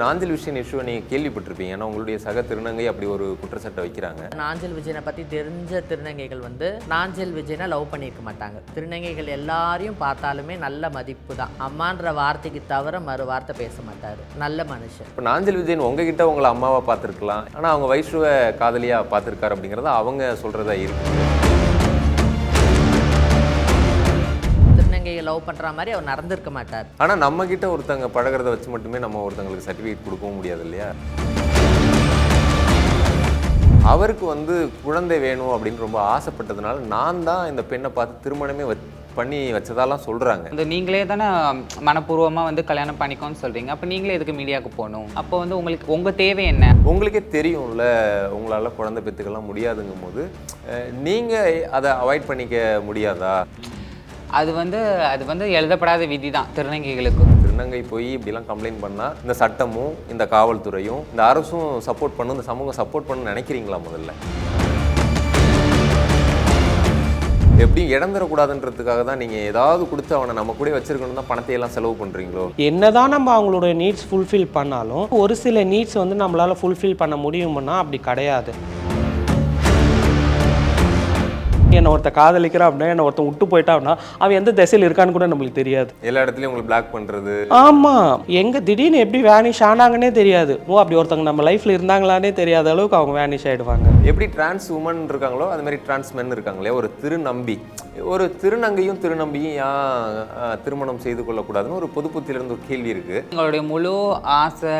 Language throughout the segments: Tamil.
நாஞ்சில் விஜயன் இஷ்யூவை நீங்கள் கேள்விப்பட்டிருப்பீங்க. ஏன்னா உங்களுடைய சக திருநங்கை அப்படி ஒரு குற்றச்சாட்டை வைக்கிறாங்க. நாஞ்சில் விஜயனை பற்றி தெரிஞ்ச திருநங்கைகள் நாஞ்சில் விஜயனை லவ் பண்ணியிருக்க மாட்டாங்க. திருநங்கைகள் எல்லாரையும் பார்த்தாலுமே நல்ல மதிப்பு தான். அம்மான்ற வார்த்தைக்கு தவிர மறு வார்த்தை பேச மாட்டார். நல்ல மனுஷன். இப்போ நாஞ்சில் விஜயன் உங்ககிட்ட உங்களை அம்மாவை பார்த்துருக்கலாம், ஆனால் அவங்க வைஷ்ணுவை காதலியாக பார்த்துருக்காரு அப்படிங்கிறத அவங்க சொல்கிறதா இருக்கு. லவ் பண்ணுற மாதிரி அவர் நடந்திருக்க மாட்டார். ஆனால் நம்ம கிட்ட ஒருத்தங்க பழகிறத வச்சு மட்டுமே நம்ம ஒருத்தங்களுக்கு சர்டிஃபிகேட் கொடுக்கவும் முடியாது இல்லையா? அவருக்கு குழந்தை வேணும் அப்படின்னு ரொம்ப ஆசைப்பட்டதுனால நான் தான் இந்த பெண்ணை பார்த்து திருமணமே பண்ணி வச்சதாலாம் சொல்கிறாங்க. நீங்களே தானே மனப்பூர்வமாக கல்யாணம் பண்ணிக்கோன்னு சொல்கிறீங்க. அப்போ நீங்களே எதுக்கு மீடியாவுக்கு போகணும்? அப்போ உங்களுக்கு உங்கள் தேவை என்ன? உங்களுக்கே தெரியும்ல, உங்களால் குழந்தை பெற்றுக்கலாம் முடியாதுங்கும் போது நீங்கள் அதை அவாய்ட் பண்ணிக்க முடியாதா? அது எழுதப்படாத விதி தான் திருநங்கைகளுக்கு. திருநங்கை போய் இப்படிலாம் கம்ப்ளைண்ட் பண்ணால் இந்த சட்டமும் இந்த காவல்துறையும் இந்த அரசும் சப்போர்ட் பண்ணும், இந்த சமூகம் சப்போர்ட் பண்ண நினைக்கிறீங்களா? முதல்ல எப்படியும் இழந்துடக்கூடாதுன்றதுக்காக தான் நீங்கள் ஏதாவது கொடுத்து அவனை நம்ம கூட வச்சிருக்கணும் தான் பணத்தையெல்லாம் செலவு பண்ணுறீங்களோ? என்னதான் நம்ம அவங்களோட நீட்ஸ் ஃபுல்ஃபில் பண்ணாலும் ஒரு சில நீட்ஸ் நம்மளால் ஃபுல்ஃபில் பண்ண முடியும்னா அப்படி கிடையாது. என்னை ஒருத்தர் காதலிக்கிறான் அப்படின்னா, என்னை ஒருத்தன் விட்டு போயிட்டா அப்படின்னா அவன் எந்த திசையில் இருக்கான்னு கூட நம்மளுக்கு தெரியாது. எல்லா இடத்துலையும் உங்களுக்கு பிளாக் பண்ணுறது. ஆமாம், எங்கே திடீர்னு எப்படி வேனிஷ் ஆனாங்கன்னே தெரியாது. அப்படி ஒருத்தவங்க நம்ம லைஃப்பில் இருந்தாங்களானே தெரியாத அளவுக்கு அவங்க வேனிஷ் ஆகிடுவாங்க. எப்படி டிரான்ஸ் உமன் இருக்காங்களோ அது மாதிரி டிரான்ஸ் மென் இருக்காங்களே. ஒரு திருநம்பி, ஒரு திருநங்கையும் திருநம்பியும் ஏன் திருமணம் செய்து கொள்ளக்கூடாதுன்னு ஒரு பொது புத்தியிலிருந்து ஒரு கேள்வி இருக்குது. எங்களுடைய முழு ஆசை,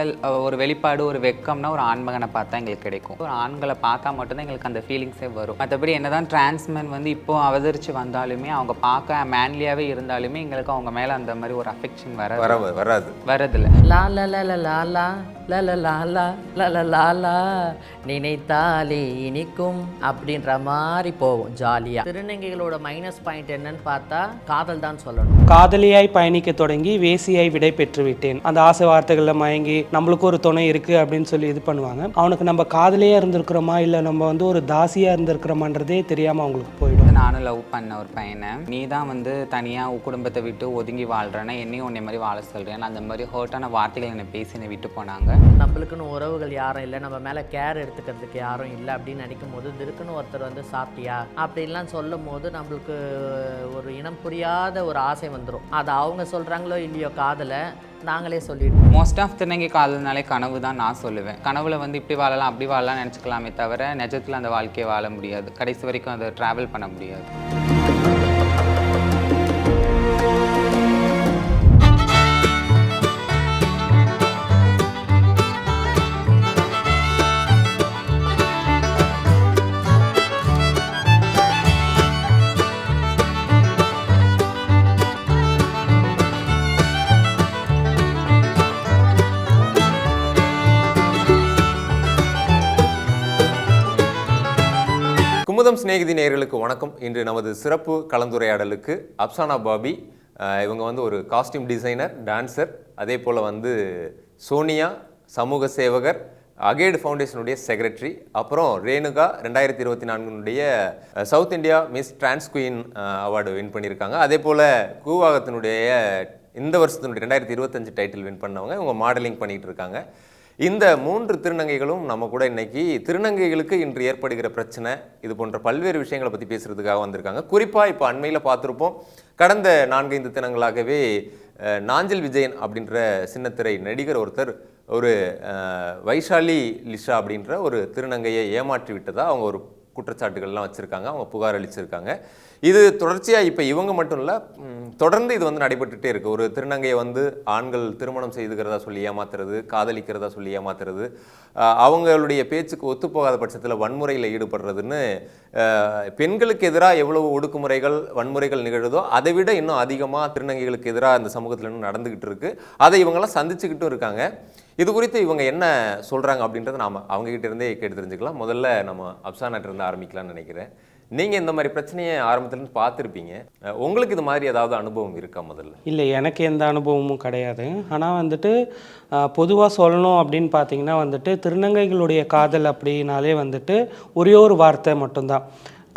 ஒரு வெளிப்பாடு, ஒரு வெக்கம்னா ஒரு ஆண்மகனை பார்த்தா எங்களுக்கு கிடைக்கும். ஒரு ஆண்களை பார்த்தா மட்டும்தான் எங்களுக்கு அந்த ஃபீலிங்ஸே வரும். மற்றபடி என்னதான் டிரான்ஸ்மென் இப்போ அவதரிச்சு வந்தாலுமே, அவங்க பார்க்க மேன்லியாவே இருந்தாலுமே எங்களுக்கு அவங்க மேல அந்த மாதிரி ஒரு அஃபெக்ஷன் வரதில்லை. நினைத்தாலே இனிக்கும் அப்படின்ற மாதிரி போவோம் ஜாலியா. திருநங்கைகளோட மைனஸ் பாயிண்ட் என்னன்னு பார்த்தா காதல் தான் சொல்லணும். காதலியாய் பயணிக்க தொடங்கி வேசியாய் விடை பெற்று விட்டேன். அந்த ஆசை வார்த்தைகள்ல மயங்கி நம்மளுக்கு ஒரு துணை இருக்கு அப்படின்னு சொல்லி இது பண்ணுவாங்க. அவனுக்கு நம்ம காதலியா இருந்திருக்கிறோமா இல்லை நம்ம ஒரு தாசியா இருந்திருக்கிறோமான்றதே தெரியாம அவங்களுக்கு போயிடும். நானும் லவ் பண்ண ஒரு பையனை, நீ தான் தனியாக குடும்பத்தை விட்டு ஒதுங்கி வாழ்கிறேன்னா என்னையும் உன்னை மாதிரி வாழ சொல்கிறேன், அந்த மாதிரி ஹர்ட்டான வார்த்தைகள் என்னை பேசி என்னை விட்டு போனாங்க. நம்மளுக்குன்னு உறவுகள் யாரும் இல்லை, நம்ம மேலே கேர் எடுத்துக்கிறதுக்கு யாரும் இல்லை அப்படின்னு நினைக்கும் போது திடுக்குன்னு ஒருத்தர் சாப்பிட்டியா அப்படின்லாம் சொல்லும் போது நம்மளுக்கு ஒரு இனம் புரியாத ஒரு ஆசை வந்துடும். அது அவங்க சொல்கிறாங்களோ இல்லையோ காதலை நாங்களே சொல்லிடுவோம். மோஸ்ட் ஆஃப் திருநங்கை காதல்னாலே கனவு தான் நான் சொல்லுவேன். கனவுல இப்படி வாழலாம் அப்படி வாழலாம் நினச்சிக்கலாமே தவிர நிஜத்தில் அந்த வாழ்க்கையை வாழ முடியாது. கடைசி வரைக்கும் அதை ட்ராவல் பண்ண முடியாது. குமுதம் சிநேகிதி நேயர்களுக்கு வணக்கம். இன்று நமது சிறப்பு கலந்துரையாடலுக்கு அப்சானா பாபி, இவங்க ஒரு காஸ்டியூம் டிசைனர், டான்சர், அதே போல் சோனியா சமூக சேவகர், அகேடு ஃபவுண்டேஷனுடைய செக்ரட்டரி, அப்புறம் Renuka 2024 south India miss trans queen award win பண்ணியிருக்காங்க. அதே போல் கூவாகத்தினுடைய இந்த வருஷத்தினுடைய 2025 டைட்டில் வின் பண்ணவங்க. இவங்க மாடலிங் பண்ணிகிட்டு இருக்காங்க. இந்த 3 திருநங்கைகளும் நம்ம கூட இன்னைக்கு திருநங்கைகளுக்கு இன்று ஏற்படுகிற பிரச்சனை, இது போன்ற பல்வேறு விஷயங்களை பற்றி பேசுகிறதுக்காக வந்திருக்காங்க. குறிப்பாக இப்போ அண்மையில் பார்த்துருப்போம், கடந்த 4-5 தினங்களாகவே நாஞ்சில் விஜயன் அப்படின்ற சின்னத்திரை நடிகர் ஒருத்தர் ஒரு வைஷாலி லிஷா அப்படின்ற ஒரு திருநங்கையை ஏமாற்றி விட்டதா அவங்க ஒரு குற்றச்சாட்டுகள்லாம் வச்சுருக்காங்க. அவங்க புகார் அளிச்சிருக்காங்க. இது தொடர்ச்சியாக இப்போ இவங்க மட்டும் இல்லை, தொடர்ந்து இது நடைபெற்றுட்டே இருக்குது. ஒரு திருநங்கையை ஆண்கள் திருமணம் செய்துக்கிறதா சொல்லி ஏமாத்துறது, காதலிக்கிறதா சொல்லி ஏமாத்துறது, அவங்களுடைய பேச்சுக்கு ஒத்துப்போகாத பட்சத்தில் வன்முறையில் ஈடுபடுறதுன்னு பெண்களுக்கு எதிராக எவ்வளவு ஒடுக்குமுறைகள் வன்முறைகள் நிகழுதோ அதை விட இன்னும் அதிகமாக திருநங்கைகளுக்கு எதிராக இந்த சமூகத்தில் இன்னும் நடந்துக்கிட்டு இருக்குது. அதை இவங்கெல்லாம் சந்திச்சுக்கிட்டும் இருக்காங்க. இது குறித்து இவங்க என்ன சொல்கிறாங்க அப்படின்றத நாம் அவங்ககிட்ட இருந்தே கேட்டு தெரிஞ்சுக்கலாம். முதல்ல நம்ம அப்சானாட்டிருந்து ஆரம்பிக்கலாம்னு நினைக்கிறேன். நீங்கள் இந்த மாதிரி பிரச்சனையை ஆரம்பத்துலேருந்து பார்த்துருப்பீங்க. உங்களுக்கு இது மாதிரி ஏதாவது அனுபவம் இருக்கா? முதல்ல இல்லை, எனக்கு எந்த அனுபவமும் கிடையாது. ஆனால் பொதுவாக சொல்லணும் அப்படின்னு பார்த்தீங்கன்னா திருநங்கைகளுடைய காதல் அப்படின்னாலே ஒரே ஒரு வார்த்தை மட்டும்தான்,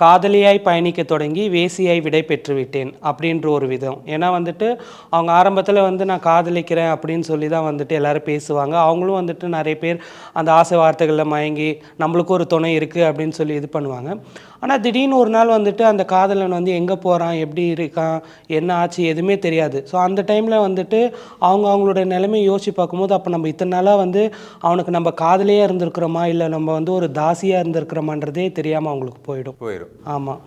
காதலியாய் பயணிக்க தொடங்கி வேசியாய் விடை பெற்று விட்டேன் அப்படின்ற ஒரு விதம். ஏன்னா வந்துட்டு அவங்க ஆரம்பத்தில் வந்து நான் காதலிக்கிறேன் அப்படின்னு சொல்லி தான் வந்துட்டு எல்லாரும் பேசுவாங்க. அவங்களும் வந்துட்டு நிறைய பேர் அந்த ஆசை வார்த்தைகளில் மயங்கி நம்மளுக்கும் ஒரு துணை இருக்குது அப்படின்னு சொல்லி இது பண்ணுவாங்க. ஆனால் திடீர்னு ஒரு நாள் வந்துட்டு அந்த காதலன் வந்து எங்கே போகிறான், எப்படி இருக்கான், என்ன ஆச்சு எதுவுமே தெரியாது. ஸோ அந்த டைமில் வந்துட்டு அவங்களோட நிலைமை யோசிச்சு பார்க்கும்போது அப்போ நம்ம இத்தனை நாளாக வந்து அவனுக்கு நம்ம காதலியாக இருந்திருக்கிறோமா இல்லை நம்ம வந்து ஒரு தாசியாக இருந்திருக்கிறோமான்றதே தெரியாமல் அவங்களுக்கு போயிடும். ஆமாம்,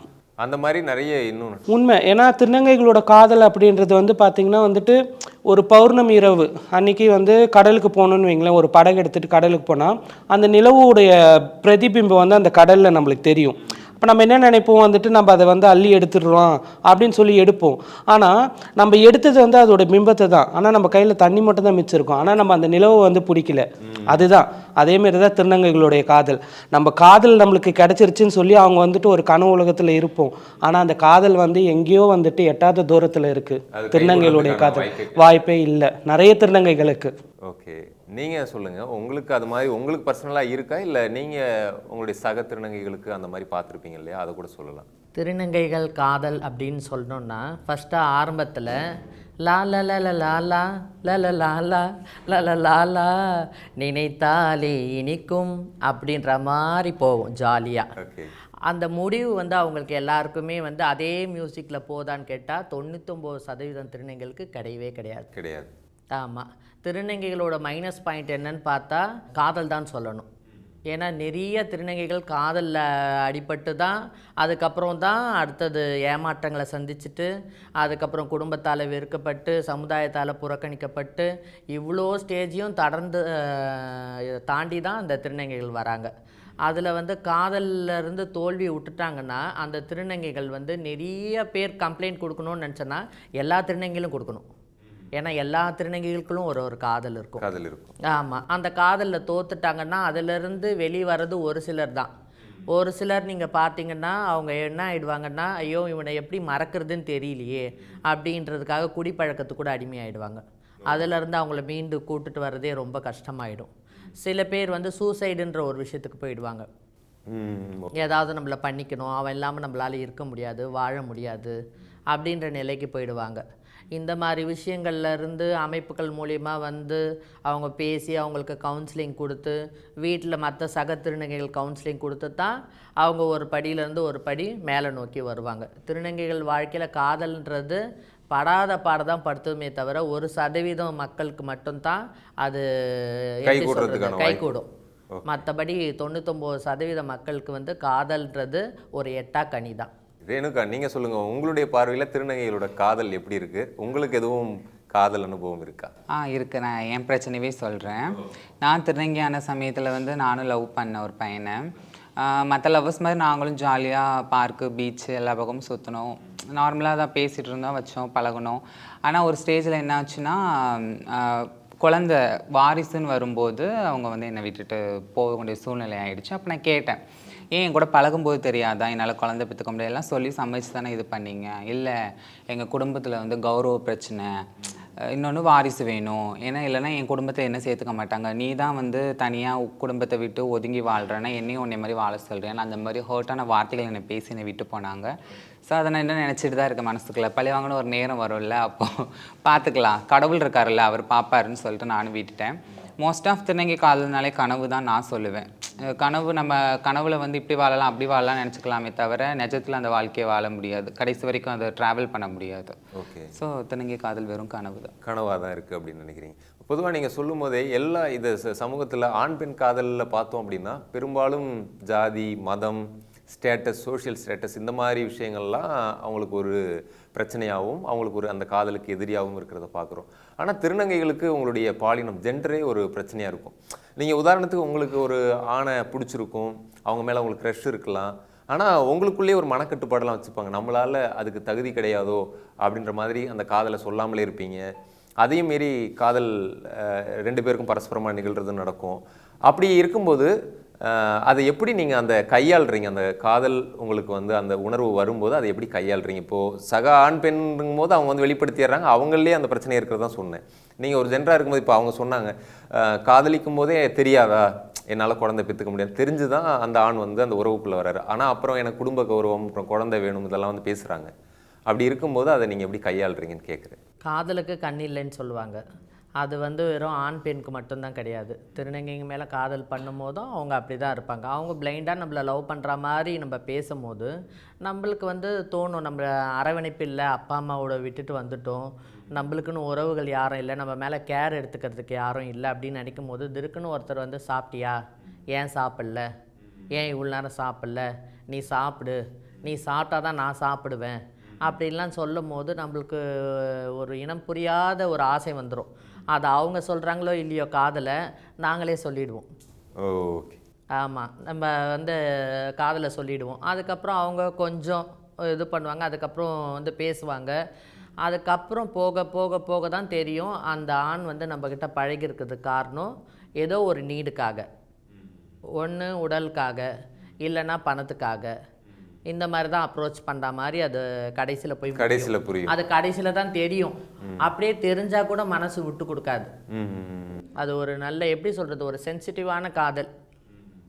அந்த மாதிரி நிறைய இன்னும் உண்மை. ஏன்னா திருநங்கைகளோட காதல் அப்படின்றது வந்து பார்த்திங்கன்னா வந்துட்டு ஒரு பௌர்ணமி இரவு அன்றைக்கி வந்து கடலுக்கு போகணுன்னு வைங்களேன், ஒரு படகு எடுத்துகிட்டு கடலுக்கு போனால் அந்த நிலவுடைய பிரதிபிம்பம் வந்து அந்த கடலில் நம்மளுக்கு தெரியும். இப்போ நம்ம என்ன நினைப்போம் வந்துட்டு நம்ம அதை வந்து அள்ளி எடுத்துடுறோம் அப்படின்னு சொல்லி எடுப்போம். ஆனால் நம்ம எடுத்தது வந்து அதோட பிம்பத்தை தான். ஆனால் நம்ம கையில் தண்ணி மட்டும் தான் மிச்சிருக்கோம். ஆனால் நம்ம அந்த நிலவை வந்து பிடிக்கல. அதுதான் அதேமாரி தான் திருநங்கைகளுடைய காதல். நம்ம காதல் நம்மளுக்கு கிடச்சிருச்சுன்னு சொல்லி அவங்க வந்துட்டு ஒரு கனவு உலகத்தில் இருப்போம். ஆனால் அந்த காதல் வந்து எங்கேயோ வந்துட்டு எட்டாத தூரத்தில் இருக்குது. திருநங்கைகளுடைய காதல் வாய்ப்பே இல்லை நிறைய திருநங்கைகளுக்கு. ஓகே, நீங்கள் சொல்லுங்கள், உங்களுக்கு அது மாதிரி உங்களுக்கு பர்சனலாக இருக்கா, இல்லை நீங்கள் உங்களுடைய சக திருநங்கைகளுக்கு அந்த மாதிரி பார்த்துருப்பீங்க இல்லையா, அதை கூட சொல்லலாம். திருநங்கைகள் காதல் அப்படின்னு சொல்லணுன்னா ஃபஸ்ட்டு ஆரம்பத்தில் லா ல ல ல லா லா ல ல லா லா ல ல லா லா நினைத்தாலே இனிக்கும் அப்படின்ற மாதிரி போகும் ஜாலியாக. ஓகே, அந்த முடிவு வந்து அவங்களுக்கு எல்லாருக்குமே வந்து அதே மியூசிக்கில் போதான்னு கேட்டால் 99% திருநங்கைகளுக்கு கிடையவே கிடையாது. ஆமாம், திருநங்கைகளோட மைனஸ் பாயிண்ட் என்னன்னு பார்த்தா காதல் தான் சொல்லணும். ஏன்னா நிறைய திருநங்கைகள் காதலில் அடிபட்டு தான் அதுக்கப்புறம் தான் அடுத்தது ஏமாற்றங்களை சந்திச்சுட்டு அதுக்கப்புறம் குடும்பத்தால் வெறுக்கப்பட்டு சமுதாயத்தால் புறக்கணிக்கப்பட்டு இவ்வளோ ஸ்டேஜையும் தாண்டி தான் அந்த திருநங்கைகள் வராங்க. அதில் வந்து காதலிருந்து தோல்வி விட்டுட்டாங்கன்னா அந்த திருநங்கைகள் வந்து நிறைய பேர் கம்ப்ளைண்ட் கொடுக்கணும்னு நினச்சோன்னா எல்லா திருநங்கைகளும் கொடுக்கணும். ஏன்னா எல்லா திருநங்கைகளுக்கும் ஒரு காதல் இருக்கும். ஆமாம், அந்த காதலில் தோத்துட்டாங்கன்னா அதிலிருந்து வெளிவரது ஒரு சிலர் தான். ஒரு சிலர் நீங்கள் பார்த்தீங்கன்னா அவங்க என்ன ஆகிடுவாங்கன்னா, ஐயோ இவனை எப்படி மறக்கிறதுன்னு தெரியலையே அப்படின்றதுக்காக குடிப்பழக்கத்துக்கு கூட அடிமையாகிடுவாங்க. அதிலேருந்து அவங்கள மீண்டு கூட்டுட்டு வர்றதே ரொம்ப கஷ்டமாயிடும். சில பேர் வந்து சூசைடுன்ற ஒரு விஷயத்துக்கு போயிடுவாங்க. ஏதாவது நம்மளை பண்ணிக்கணும், அவன் இல்லாமல் நம்மளால் இருக்க முடியாது, வாழ முடியாது அப்படின்ற நிலைக்கு போயிடுவாங்க. இந்த மாதிரி விஷயங்கள்லேருந்து அமைப்புகள் மூலிமா வந்து அவங்க பேசி அவங்களுக்கு கவுன்சிலிங் கொடுத்து வீட்டில் மற்ற சக திருநங்கைகள் கவுன்சிலிங் கொடுத்து தான் அவங்க ஒரு படியிலேருந்து ஒரு படி மேலே நோக்கி வருவாங்க. திருநங்கைகள் வாழ்க்கையில் காதல்ன்றது படாத பாடதான் படுத்துமே தவிர 1% மக்களுக்கு மட்டும்தான் அது கைகூடும். மற்றபடி 99% மக்களுக்கு வந்து காதல்ன்றது ஒரு எட்டா கனி தான். ரேணுகா, நீங்கள் சொல்லுங்கள், உங்களுடைய பார்வையில் திருநங்கைகளோட காதல் எப்படி இருக்குது? உங்களுக்கு எதுவும் காதல் அனுபவம் இருக்கா? இருக்கு. நான் என் பிரச்சனையே சொல்கிறேன். நான் திருநங்கையான சமயத்தில் வந்து நானும் லவ் பண்ண ஒரு பையனை. மற்ற லவ்வர்ஸ் மாதிரி நாங்களும் ஜாலியாக பார்க்கு பீச்சு எல்லா பக்கமும் சுற்றினோம். நார்மலாக தான் பேசிகிட்டு இருந்தோம், வச்சோம், பழகணும். ஆனால் ஒரு ஸ்டேஜில் என்ன ஆச்சுன்னா குழந்த வாரிசுன்னு வரும்போது அவங்க வந்து என்னை விட்டுட்டு போக வேண்டிய சூழ்நிலை ஆகிடுச்சு. அப்போ நான் கேட்டேன், ஏன் என் கூட பழகும்போது தெரியாதா என்னால் குழந்தை பெற்றுக்க முடியாது, எல்லாம் சொல்லி சமைச்சு தானே இது பண்ணீங்க? இல்லை, எங்கள் குடும்பத்தில் வந்து கௌரவ பிரச்சனை, இன்னொன்று வாரிசு வேணும், ஏன்னா இல்லைனா என் குடும்பத்தை என்ன சேர்த்துக்க மாட்டாங்க, நீ தான் வந்து தனியாக குடும்பத்தை விட்டு ஒதுங்கி வாழ்கிறேன்னா என்னையும் உன்னை மாதிரி வாழ சொல்கிறேன். அந்த மாதிரி ஹர்ட்டான வார்த்தைகள் என்னை பேசி என்னை விட்டு போனாங்க. ஸோ அதை நான் என்ன நினச்சிட்டு தான் இருக்கேன் மனசுக்குள்ளே. பழி வாங்கணும் ஒரு நேரம் வரும்ல, அப்போது பார்த்துக்கலாம், கடவுள் இருக்காருல்ல, அவர் பார்ப்பாருன்னு சொல்லிட்டு நானும் விட்டுட்டேன். மோஸ்ட் ஆஃப் திருநங்கை காதல்னாலே கனவு தான் நான் சொல்லுவேன். கனவு, நம்ம கனவுல வந்து இப்படி வாழலாம் அப்படி வாழலாம் நினச்சிக்கலாமே தவிர நிஜத்தில் அந்த வாழ்க்கையை வாழ முடியாது, கடைசி வரைக்கும் அதை ட்ராவல் பண்ண முடியாது. ஓகே, ஸோ திருநங்கை காதல் வெறும் கனவு தான், கனவாக தான் இருக்குது அப்படின்னு நினைக்கிறீங்க. பொதுவாக நீங்கள் சொல்லும் போதே எல்லா இது சமூகத்தில் ஆண் பெண் காதலில் பார்த்தோம் அப்படின்னா பெரும்பாலும் ஜாதி, மதம், ஸ்டேட்டஸ், சோஷியல் ஸ்டேட்டஸ் இந்த மாதிரி விஷயங்கள்லாம் அவங்களுக்கு ஒரு பிரச்சனையாகவும் அவங்களுக்கு ஒரு அந்த காதலுக்கு எதிரியாகவும் இருக்கிறத பார்க்குறோம். ஆனால் திருநங்கைகளுக்கு உங்களுடைய பாலினம், ஜெண்டரே ஒரு பிரச்சனையாக இருக்கும். நீங்கள் உதாரணத்துக்கு உங்களுக்கு ஒரு ஆணை பிடிச்சிருக்கும், அவங்க மேலே உங்களுக்கு க்ரஷ் இருக்கலாம், ஆனால் உங்களுக்குள்ளேயே ஒரு மனக்கட்டுப்பாடெல்லாம் வச்சுப்பாங்க, நம்மளால் அதுக்கு தகுதி கிடையாதோ அப்படின்ற மாதிரி அந்த காதலை சொல்லாமலே இருப்பீங்க. அதையும் மீறி காதல் 2 பேருக்கும் பரஸ்பரமாக நிகழ்கிறது நடக்கும். அப்படி இருக்கும்போது அதை எப்படி நீங்கள் அந்த கையாளுறீங்க? அந்த காதல் உங்களுக்கு வந்து அந்த உணர்வு வரும்போது அதை எப்படி கையாளுறீங்க? இப்போது சக ஆண் பெண்ணுங்கும் போது அவங்க வந்து வெளிப்படுத்திடுறாங்க, அவங்களே அந்த பிரச்சனை இருக்கிறதான் சொன்னேன். நீங்கள் ஒரு ஜென்டராக இருக்கும்போது இப்போ அவங்க சொன்னாங்க காதலிக்கும் போதே தெரியாதா, என்னால் குழந்தை பெற்றுக்க முடியாது தெரிஞ்சு தான் அந்த ஆண் வந்து அந்த உறவுக்குள்ளே வர்றாரு. ஆனால் அப்புறம் எனக்கு குடும்ப கௌரவம், அப்புறம் குழந்தை வேணும், இதெல்லாம் வந்து பேசுகிறாங்க. அப்படி இருக்கும்போது அதை நீங்கள் எப்படி கையாளுறீங்கன்னு கேட்குறேன். காதலுக்கு கண் இல்லைன்னு சொல்லுவாங்க. அது வந்து வெறும் ஆண் பெண்ணுக்கு மட்டும்தான் கிடையாது. திருநங்கைங்க மேலே காதல் பண்ணும்போதும் அவங்க அப்படி தான் இருப்பாங்க. அவங்க பிளைண்டாக நம்மளை லவ் பண்ணுற மாதிரி நம்ம பேசும்போது நம்மளுக்கு வந்து தோணும், நம்ம அரவணைப்பு இல்லை, அப்பா அம்மாவோட விட்டுட்டு வந்துட்டோம், நம்மளுக்குன்னு உறவுகள் யாரும் இல்லை, நம்ம மேலே கேர் எடுத்துக்கிறதுக்கு யாரும் இல்லை அப்படின்னு நினைக்கும் போது திடுக்குன்னு ஒருத்தர் வந்து சாப்பிட்டியா, ஏன் சாப்பிடல, ஏன் இவ்வளோ நேரம் சாப்பிடல, நீ சாப்பிடு, நீ சாப்பிட்டா தான் நான் சாப்பிடுவேன் அப்படின்லாம் சொல்லும் போது நம்மளுக்கு ஒரு இனம் புரியாத ஒரு ஆசை வந்துடும். அது அவங்க சொல்கிறாங்களோ இல்லையோ காதலை நாங்களே சொல்லிடுவோம். ஓகே. ஆமாம், நம்ம வந்து காதலை சொல்லிவிடுவோம். அதுக்கப்புறம் அவங்க கொஞ்சம் இது பண்ணுவாங்க, அதுக்கப்புறம் வந்து பேசுவாங்க. அதுக்கப்புறம் போக போக போக தான் தெரியும் அந்த ஆண் வந்து நம்மக்கிட்ட பழகிருக்கிறதுக்கு காரணம் ஏதோ ஒரு நீடுக்காக, ஒன்று உடலுக்காக இல்லைன்னா பணத்துக்காக, இந்த மாதிரி தான் அப்ரோச் பண்ணுற மாதிரி அது கடைசியில் புரியும். அது கடைசியில் தான் தெரியும். அப்படியே தெரிஞ்சால் கூட மனசு விட்டு கொடுக்காது. அது ஒரு நல்ல எப்படி சொல்கிறது, ஒரு சென்சிட்டிவான காதல்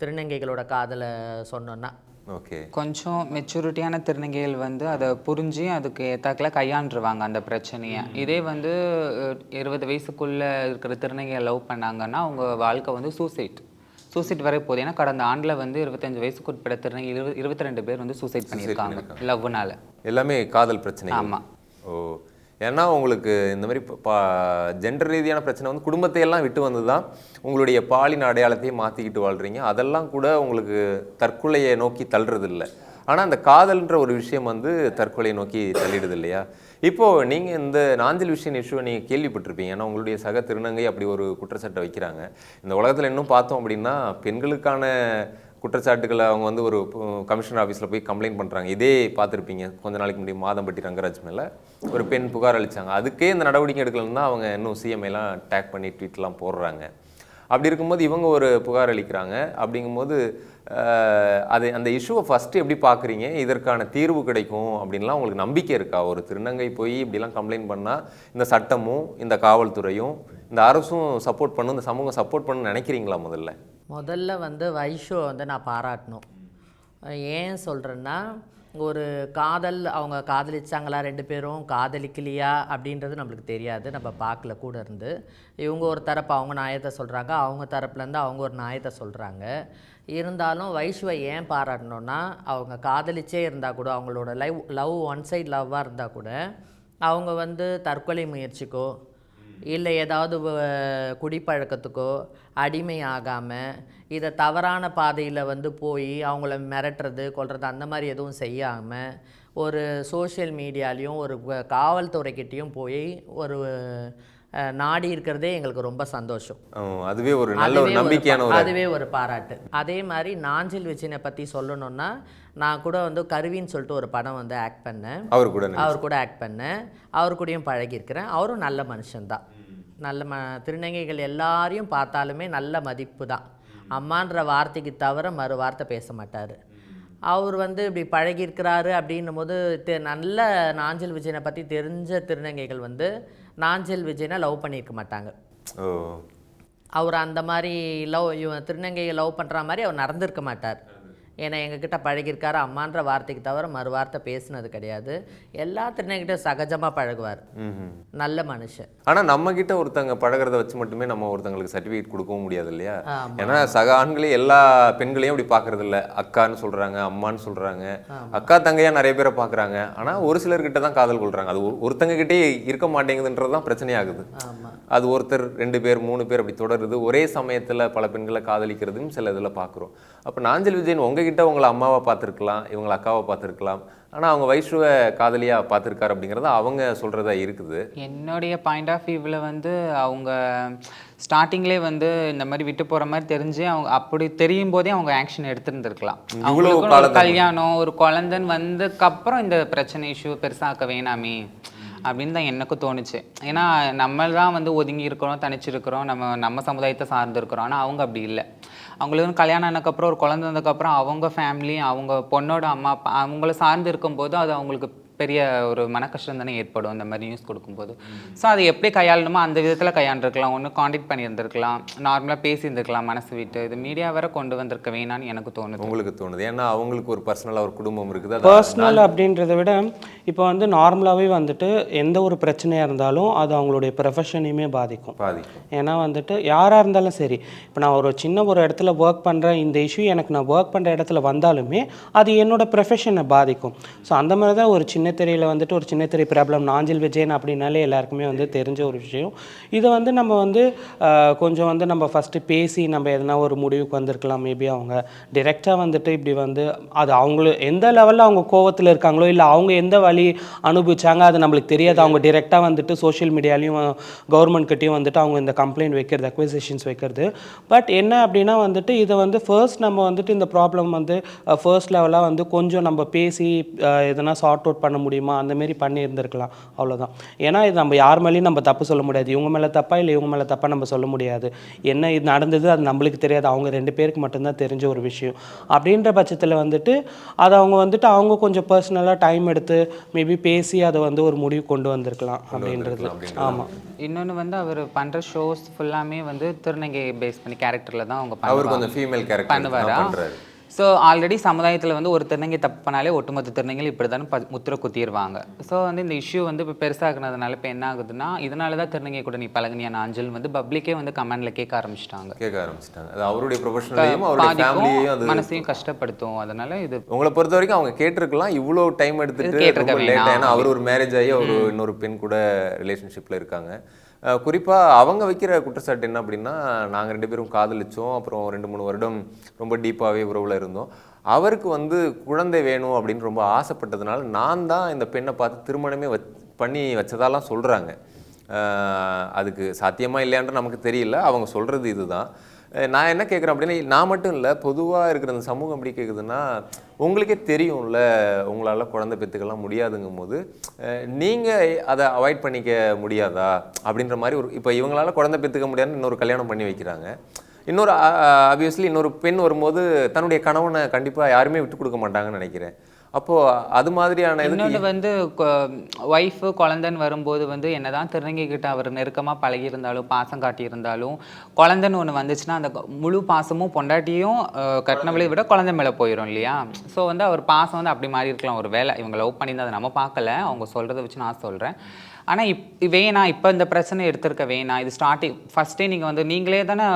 திருநங்கைகளோட காதலை சொன்னோன்னா. ஓகே. கொஞ்சம் மெச்சூரிட்டியான திருநங்கைகள் வந்து அதை புரிஞ்சு அதுக்கு ஏத்தாக்கில் கையாண்டுருவாங்க அந்த பிரச்சனையை. இதே வந்து 20 வயசுக்குள்ளே இருக்கிற திருநங்கையை லவ் பண்ணாங்கன்னா அவங்க வாழ்க்கை வந்து சூசைட் வரை போகுது. ஏன்னா கடந்த ஆண்டில் வந்து 25 வயசுக்கு உட்பட்ட திருநங்கை 22 பேர் வந்து சூசைட் பண்ணியிருக்காங்க லவ்னால. எல்லாமே காதல் பிரச்சனை. ஆமாம். ஓ, ஏன்னா உங்களுக்கு இந்த மாதிரி ஜெண்டர் ரீதியான பிரச்சனை வந்து குடும்பத்தை எல்லாம் விட்டு வந்து தான் உங்களுடைய பாலின அடையாளத்தையே மாற்றிக்கிட்டு வாழ்கிறீங்க. அதெல்லாம் கூட உங்களுக்கு தற்கொலையை நோக்கி தள்ளுறது இல்லை. ஆனால் அந்த காதல்ன்ற ஒரு விஷயம் வந்து தற்கொலையை நோக்கி தள்ளிடுது இல்லையா? இப்போது நீங்கள் இந்த நாஞ்சில் விஷயம் இஷ்யூவை நீங்கள் கேள்விப்பட்டிருப்பீங்க. ஏன்னா உங்களுடைய சக திருநங்கை அப்படி ஒரு குற்றச்சாட்டை வைக்கிறாங்க. இந்த உலகத்தில் இன்னும் பார்த்தோம் அப்படின்னா பெண்களுக்கான குற்றச்சாட்டுகளை அவங்க வந்து ஒரு கமிஷனர் ஆஃபீஸில் போய் கம்ப்ளைண்ட் பண்ணுறாங்க. இதே பார்த்துருப்பீங்க, கொஞ்ச நாளைக்கு முன்னாடி மாதம்பட்டி ரங்கராஜ் மேலே ஒரு பெண் புகார் அளித்தாங்க. அதுக்கே இந்த நடவடிக்கை எடுக்கலன்னு தான் அவங்க இன்னும் சிஎம்ஐலாம் டேக் பண்ணி ட்வீட்லாம் போடுறாங்க. அப்படி இருக்கும்போது இவங்க ஒரு புகார் அளிக்கிறாங்க. அப்படிங்கும்போது அது அந்த இஷ்யூவை ஃபஸ்ட்டு எப்படி பார்க்குறீங்க? இதற்கான தீர்வு கிடைக்கும் அப்படின்லாம் உங்களுக்கு நம்பிக்கை இருக்கா? ஒரு திருநங்கை போய் இப்படிலாம் கம்ப்ளைண்ட் பண்ணால் இந்த சட்டமும் இந்த காவல்துறையும் இந்த அரசும் சப்போர்ட் பண்ணும், இந்த சமூகம் சப்போர்ட் பண்ணணும்னு நினைக்கிறீங்களா? முதல்ல வந்து வைஷுவை வந்து நான் பாராட்டணும். ஏன் சொல்கிறேன்னா, ஒரு காதல் அவங்க காதலிச்சாங்களா, 2 பேரும் காதலிக்கலையா அப்படின்றது நம்மளுக்கு தெரியாது, நம்ம பார்க்கல கூட இருந்து. இவங்க ஒரு தரப்பு அவங்க நியாயத்தை சொல்கிறாங்க, அவங்க தரப்புலேருந்து அவங்க ஒரு நியாயத்தை சொல்கிறாங்க. இருந்தாலும் வைஷுவை ஏன் பாராட்டணுன்னா, அவங்க காதலிச்சே இருந்தால் கூட, அவங்களோட லவ் ஒன் சைட் லவ்வாக இருந்தால் கூட அவங்க வந்து தற்கொலை முயற்சிக்கோ இல்லை ஏதாவது குடிப்பழக்கத்துக்கோ அடிமை ஆகாமல் இதை தவறான பாதையில் வந்து போய் அவங்கள மிரட்டுறது கொல்றது அந்த மாதிரி எதுவும் செய்யாமல் ஒரு சோஷியல் மீடியாலேயும் ஒரு காவல்துறைக்கிட்டேயும் போய் ஒரு நாடி இருக்கிறதே எங்களுக்கு ரொம்ப சந்தோஷம். அதுவே ஒரு நல்ல ஒரு நம்பிக்கையான அதுவே ஒரு பாராட்டு. அதே மாதிரி நாஞ்சில் விஜயனை பற்றி சொல்லணும்னா, நான் கூட வந்து கருவின்னு சொல்லிட்டு ஒரு படம் வந்து ஆக்ட் பண்ணேன். அவர் கூட ஆக்ட் பண்ணேன். அவர் கூடயும் பழகியிருக்கிறேன். அவரும் நல்ல மனுஷன்தான். நல்ல திருநங்கைகள் எல்லாரையும் பார்த்தாலுமே நல்ல மதிப்பு தான். அம்மான்ற வார்த்தைக்கு தவிர மறு வார்த்தை பேச மாட்டார். அவர் வந்து இப்படி பழகியிருக்கிறாரு அப்படின்னும் போது நல்ல நாஞ்சில் விஜயனை பற்றி தெரிஞ்ச திருநங்கைகள் வந்து நாஞ்சில் விஜயனை லவ் பண்ணியிருக்க மாட்டாங்க. அவர் அந்த மாதிரி திருநங்கையை லவ் பண்ணுற மாதிரி அவர் நடந்திருக்க மாட்டார். ஏன்னா எங்ககிட்ட பழகியிருக்காரு, அம்மான்ற வார்த்தைக்கு தவிர மறு வார்த்தை பேசுனது கிடையாது. எல்லா திருநங்கிட்ட சகஜமாக பழகுவார். நல்ல மனுஷன். ஆனால் நம்ம கிட்ட ஒருத்தங்க பழகிறத வச்சு மட்டுமே நம்ம ஒருத்தங்களுக்கு சர்டிஃபிகேட் கொடுக்கவும் முடியாது இல்லையா? ஏன்னா சக ஆண்களே எல்லா பெண்களையும் அப்படி பார்க்கறது இல்லை. அக்கான்னு சொல்கிறாங்க, அம்மான்னு சொல்கிறாங்க, அக்கா தங்கையாக நிறைய பேரை பார்க்குறாங்க. ஆனால் ஒரு சிலர்கிட்ட தான் காதல் கொள்கிறாங்க. அது ஒருத்தங்க கிட்டே இருக்க மாட்டேங்குதுன்றது தான் பிரச்சனையாகுது. அது ஒருத்தர் 2 பேர் 3 பேர் அப்படி தொடருது. ஒரே சமயத்தில் பல பெண்களை காதலிக்கிறதும் சில இதில் பார்க்குறோம். அப்போ நாஞ்சில் விஜயன் உங்ககிட்ட உங்களை அம்மாவை பார்த்துருக்கலாம், இவங்களை அக்காவை பார்த்துருக்கலாம், ஆனால் அவங்க வைஷ்ணுவை காதலியாக பார்த்துருக்காரு அப்படிங்கிறது அவங்க சொல்கிறதா இருக்குது. என்னுடைய பாயிண்ட் ஆஃப் வியூவில் வந்து அவங்க ஸ்டார்டிங்லேயே வந்து இந்த மாதிரி விட்டு போகிற மாதிரி தெரிஞ்சு அவங்க அப்படி தெரியும் போதே அவங்க ஆக்ஷன் எடுத்துருந்துருக்கலாம். அவங்களுக்கு ஒரு கல்யாணம் ஒரு குழந்தைன்னு வந்ததுக்கப்புறம் இந்த பிரச்சனை இஷ்யூ பெருசாக்க வேணாமே அப்படின்னு தான் எனக்கு தோணுச்சு. ஏன்னா நம்ம தான் வந்து ஒதுங்கி இருக்கிறோம், தனிச்சிருக்கிறோம், நம்ம சமுதாயத்தை சார்ந்துருக்கிறோம். ஆனால் அவங்க அப்படி இல்லை. அவங்களுக்கு கல்யாணம் ஆனதுக்கப்புறம் ஒரு குழந்தை வந்ததுக்கப்புறம் அவங்க ஃபேமிலி அவங்க பொண்ணோட அம்மா அப்பா அவங்கள சார்ந்து இருக்கும்போது அது அவங்களுக்கு பெரிய ஒரு மன கஷ்டம் தானே ஏற்படும் அந்த மாதிரி நியூஸ் கொடுக்கும்போது. ஸோ அதை எப்படி கையாளணுமோ அந்த விதத்தில் கையாண்டுருக்கலாம். ஒன்று காண்டாக்ட் பண்ணியிருந்திருக்கலாம், நார்மலாக பேசியிருந்திருக்கலாம் மனசு விட்டு. இது மீடியா வரை கொண்டு வந்திருக்க வேணான்னு எனக்கு தோணுது. உங்களுக்கு தோணுது ஏன்னா அவங்களுக்கு ஒரு பர்சனலாக ஒரு குடும்பம் இருக்குது. பர்சனல் அப்படின்றத விட இப்போ வந்து நார்மலாகவே வந்துட்டு எந்த ஒரு பிரச்சனையாக இருந்தாலும் அது அவங்களுடைய ப்ரொஃபஷனையுமே பாதிக்கும். ஏன்னா வந்துட்டு யாராக இருந்தாலும் சரி, இப்போ நான் ஒரு சின்ன ஒரு இடத்துல ஒர்க் பண்ணுறேன், இந்த இஷ்யூ எனக்கு நான் ஒர்க் பண்ணுற இடத்துல வந்தாலுமே அது என்னோட ப்ரொஃபஷனை பாதிக்கும். ஸோ அந்த மாதிரி தான் ஒரு சின்ன திரையில் வந்துட்டு ஒரு சின்ன திரை பிரபலம் நாஞ்சில் விஜயன் அப்படின்னாலே எல்லாருக்குமே வந்து தெரிஞ்ச ஒரு விஷயம். இதை வந்து நம்ம வந்து கொஞ்சம் வந்து நம்ம ஃபஸ்ட்டு பேசி நம்ம எதனா ஒரு முடிவுக்கு வந்திருக்கலாம். மேபி அவங்க டிரெக்டாக வந்துட்டு இப்படி வந்து அது அவங்களும் எந்த லெவலில் அவங்க கோவத்தில் இருக்காங்களோ இல்லை அவங்க எந்த வழி அனுபவிச்சாங்க அது நம்மளுக்கு தெரியாது. அவங்க டிரெக்டாக வந்துட்டு சோஷியல் மீடியாலையும் கவர்மெண்ட்கிட்டையும் வந்துட்டு அவங்க இந்த கம்ப்ளைண்ட் வைக்கிறது, அக்விசிஷன்ஸ் வைக்கிறது. பட் என்ன அப்படின்னா வந்துட்டு இதை வந்து ஃபர்ஸ்ட் நம்ம வந்துட்டு இந்த ப்ராப்ளம் வந்து ஃபர்ஸ்ட் லெவலாக வந்து கொஞ்சம் நம்ம பேசி எதனா சார்ட் அவுட் பண்ண முடியுமா அந்தமாரி பண்ணி இருந்திருக்கலாம். அவ்வளோதான். ஏன்னா இது நம்ம யார் மேலேயும் நம்ம தப்பு சொல்ல முடியாது. இவங்க மேலே தப்பா இல்லை இவங்க மேலே தப்பா நம்ம சொல்ல முடியாது. என்ன இது நடந்தது அது நம்மளுக்கு தெரியாது, அவங்க 2 பேருக்கு மட்டும்தான் தெரிஞ்ச ஒரு விஷயம். அப்படின்ற பட்சத்தில் வந்துட்டு அதை அவங்க வந்துட்டு அவங்க கொஞ்சம் பர்சனலாக டைம் எடுத்து மேபி பேசி அதை வந்து ஒரு முடிவு கொண்டு வந்திருக்கலாம் அப்படின்றது. ஆமாம். இன்னொன்று வந்து அவர் பண்ணுற ஷோஸ் ஃபுல்லாமே வந்து திருநங்கை பேஸ் பண்ணி கேரக்டரில் தான் அவங்க பண்ணுவாரா. ஸோ ஆல்ரெடி சமுதாயத்தில் வந்து ஒரு திருநங்கை தப்பு பண்ணாலே ஒட்டுமொத்த திருநங்கைகள் இப்படி தானே முத்திரை குத்திடுவாங்க. ஸோ வந்து இந்த இஷ்யூ வந்து இப்போ பெருசாகுனதுனால இப்போ என்ன ஆகுதுன்னா இதனால தான் திருநங்கை கூட நீ பழகுனியான அஞ்சல் வந்து பப்ளிக்கே வந்து கமெண்ட்ல கேட்க ஆரம்பிச்சிட்டாங்க. அது அவருடைய ப்ரொஃபஷனலையும் அவருடைய ஃபேமிலியையும் அது மனசையும் கஷ்டப்படுத்தும். அதனால இது உங்களை பொறுத்த வரைக்கும் அவங்க கேட்டிருக்கலாம், இவ்வளோ டைம் எடுத்துட்டு ஏன்னா அவர் ஒரு மேரேஜ் ஆகி அவர் இன்னொரு பெண் கூட ரிலேஷன்ஷிப்பில் இருக்காங்க. குறிப்பாக அவங்க வைக்கிற குற்றச்சாட்டு என்ன அப்படின்னா, நாங்கள் 2 பேரும் காதலிச்சோம், அப்புறம் 2-3 வருடம் ரொம்ப டீப்பாகவே உறவில் இருந்தோம். அவருக்கு வந்து குழந்தை வேணும் அப்படின்னு ரொம்ப ஆசைப்பட்டதுனால நான் தான் இந்த பெண்ணை பார்த்து திருமணமே பண்ணி வச்சதாலாம் சொல்கிறாங்க. அதுக்கு சாத்தியமாக இல்லையான்ற நமக்கு தெரியல, அவங்க சொல்கிறது இதுதான். நான் என்ன கேட்குறேன் அப்படின்னா, நான் மட்டும் இல்லை பொதுவாக இருக்கிற அந்த சமூகம் எப்படி கேட்குதுன்னா, உங்களுக்கே தெரியும்ல உங்களால் குழந்தை பெற்றுக்கலாம் முடியாதுங்கும் போது நீங்கள் அதை அவாய்ட் பண்ணிக்க முடியாதா அப்படின்ற மாதிரி ஒரு இப்போ இவங்களால் குழந்தை பெற்றுக்க முடியாதுன்னு இன்னொரு கல்யாணம் பண்ணி வைக்கிறாங்க. இன்னொரு ஆப்வியஸ்லி இன்னொரு பெண் வரும்போது தன்னுடைய கணவனை கண்டிப்பாக யாருமே விட்டு கொடுக்க மாட்டாங்கன்னு நினைக்கிறேன். அப்போது அது மாதிரியான இன்னொன்று வந்து ஒய்ஃபு குழந்தைன்னு வரும்போது வந்து என்னதான் திருநங்கை கிட்ட அவர் நெருக்கமாக பழகியிருந்தாலும் பாசம் காட்டியிருந்தாலும் குழந்தைன்னு ஒன்று வந்துச்சுன்னா அந்த முழு பாசமும் பொண்டாட்டியும் கட்டினவளை விட குழந்தை மேலே போயிடும் இல்லையா. ஸோ வந்து அவர் பாசம் வந்து அப்படி மாறி இருக்கலாம். ஒரு வேலை இவங்க லவ் பண்ணியிருந்தா அதை நம்ம பார்க்கல, அவங்க சொல்கிறத வச்சு நான் சொல்கிறேன். ஆனால் வேணாம் இப்போ இந்த பிரச்சனை எடுத்திருக்க வேணாம், இது ஸ்டார்டிங் ஃபஸ்ட்டே நீங்கள் வந்து நீங்களே தானே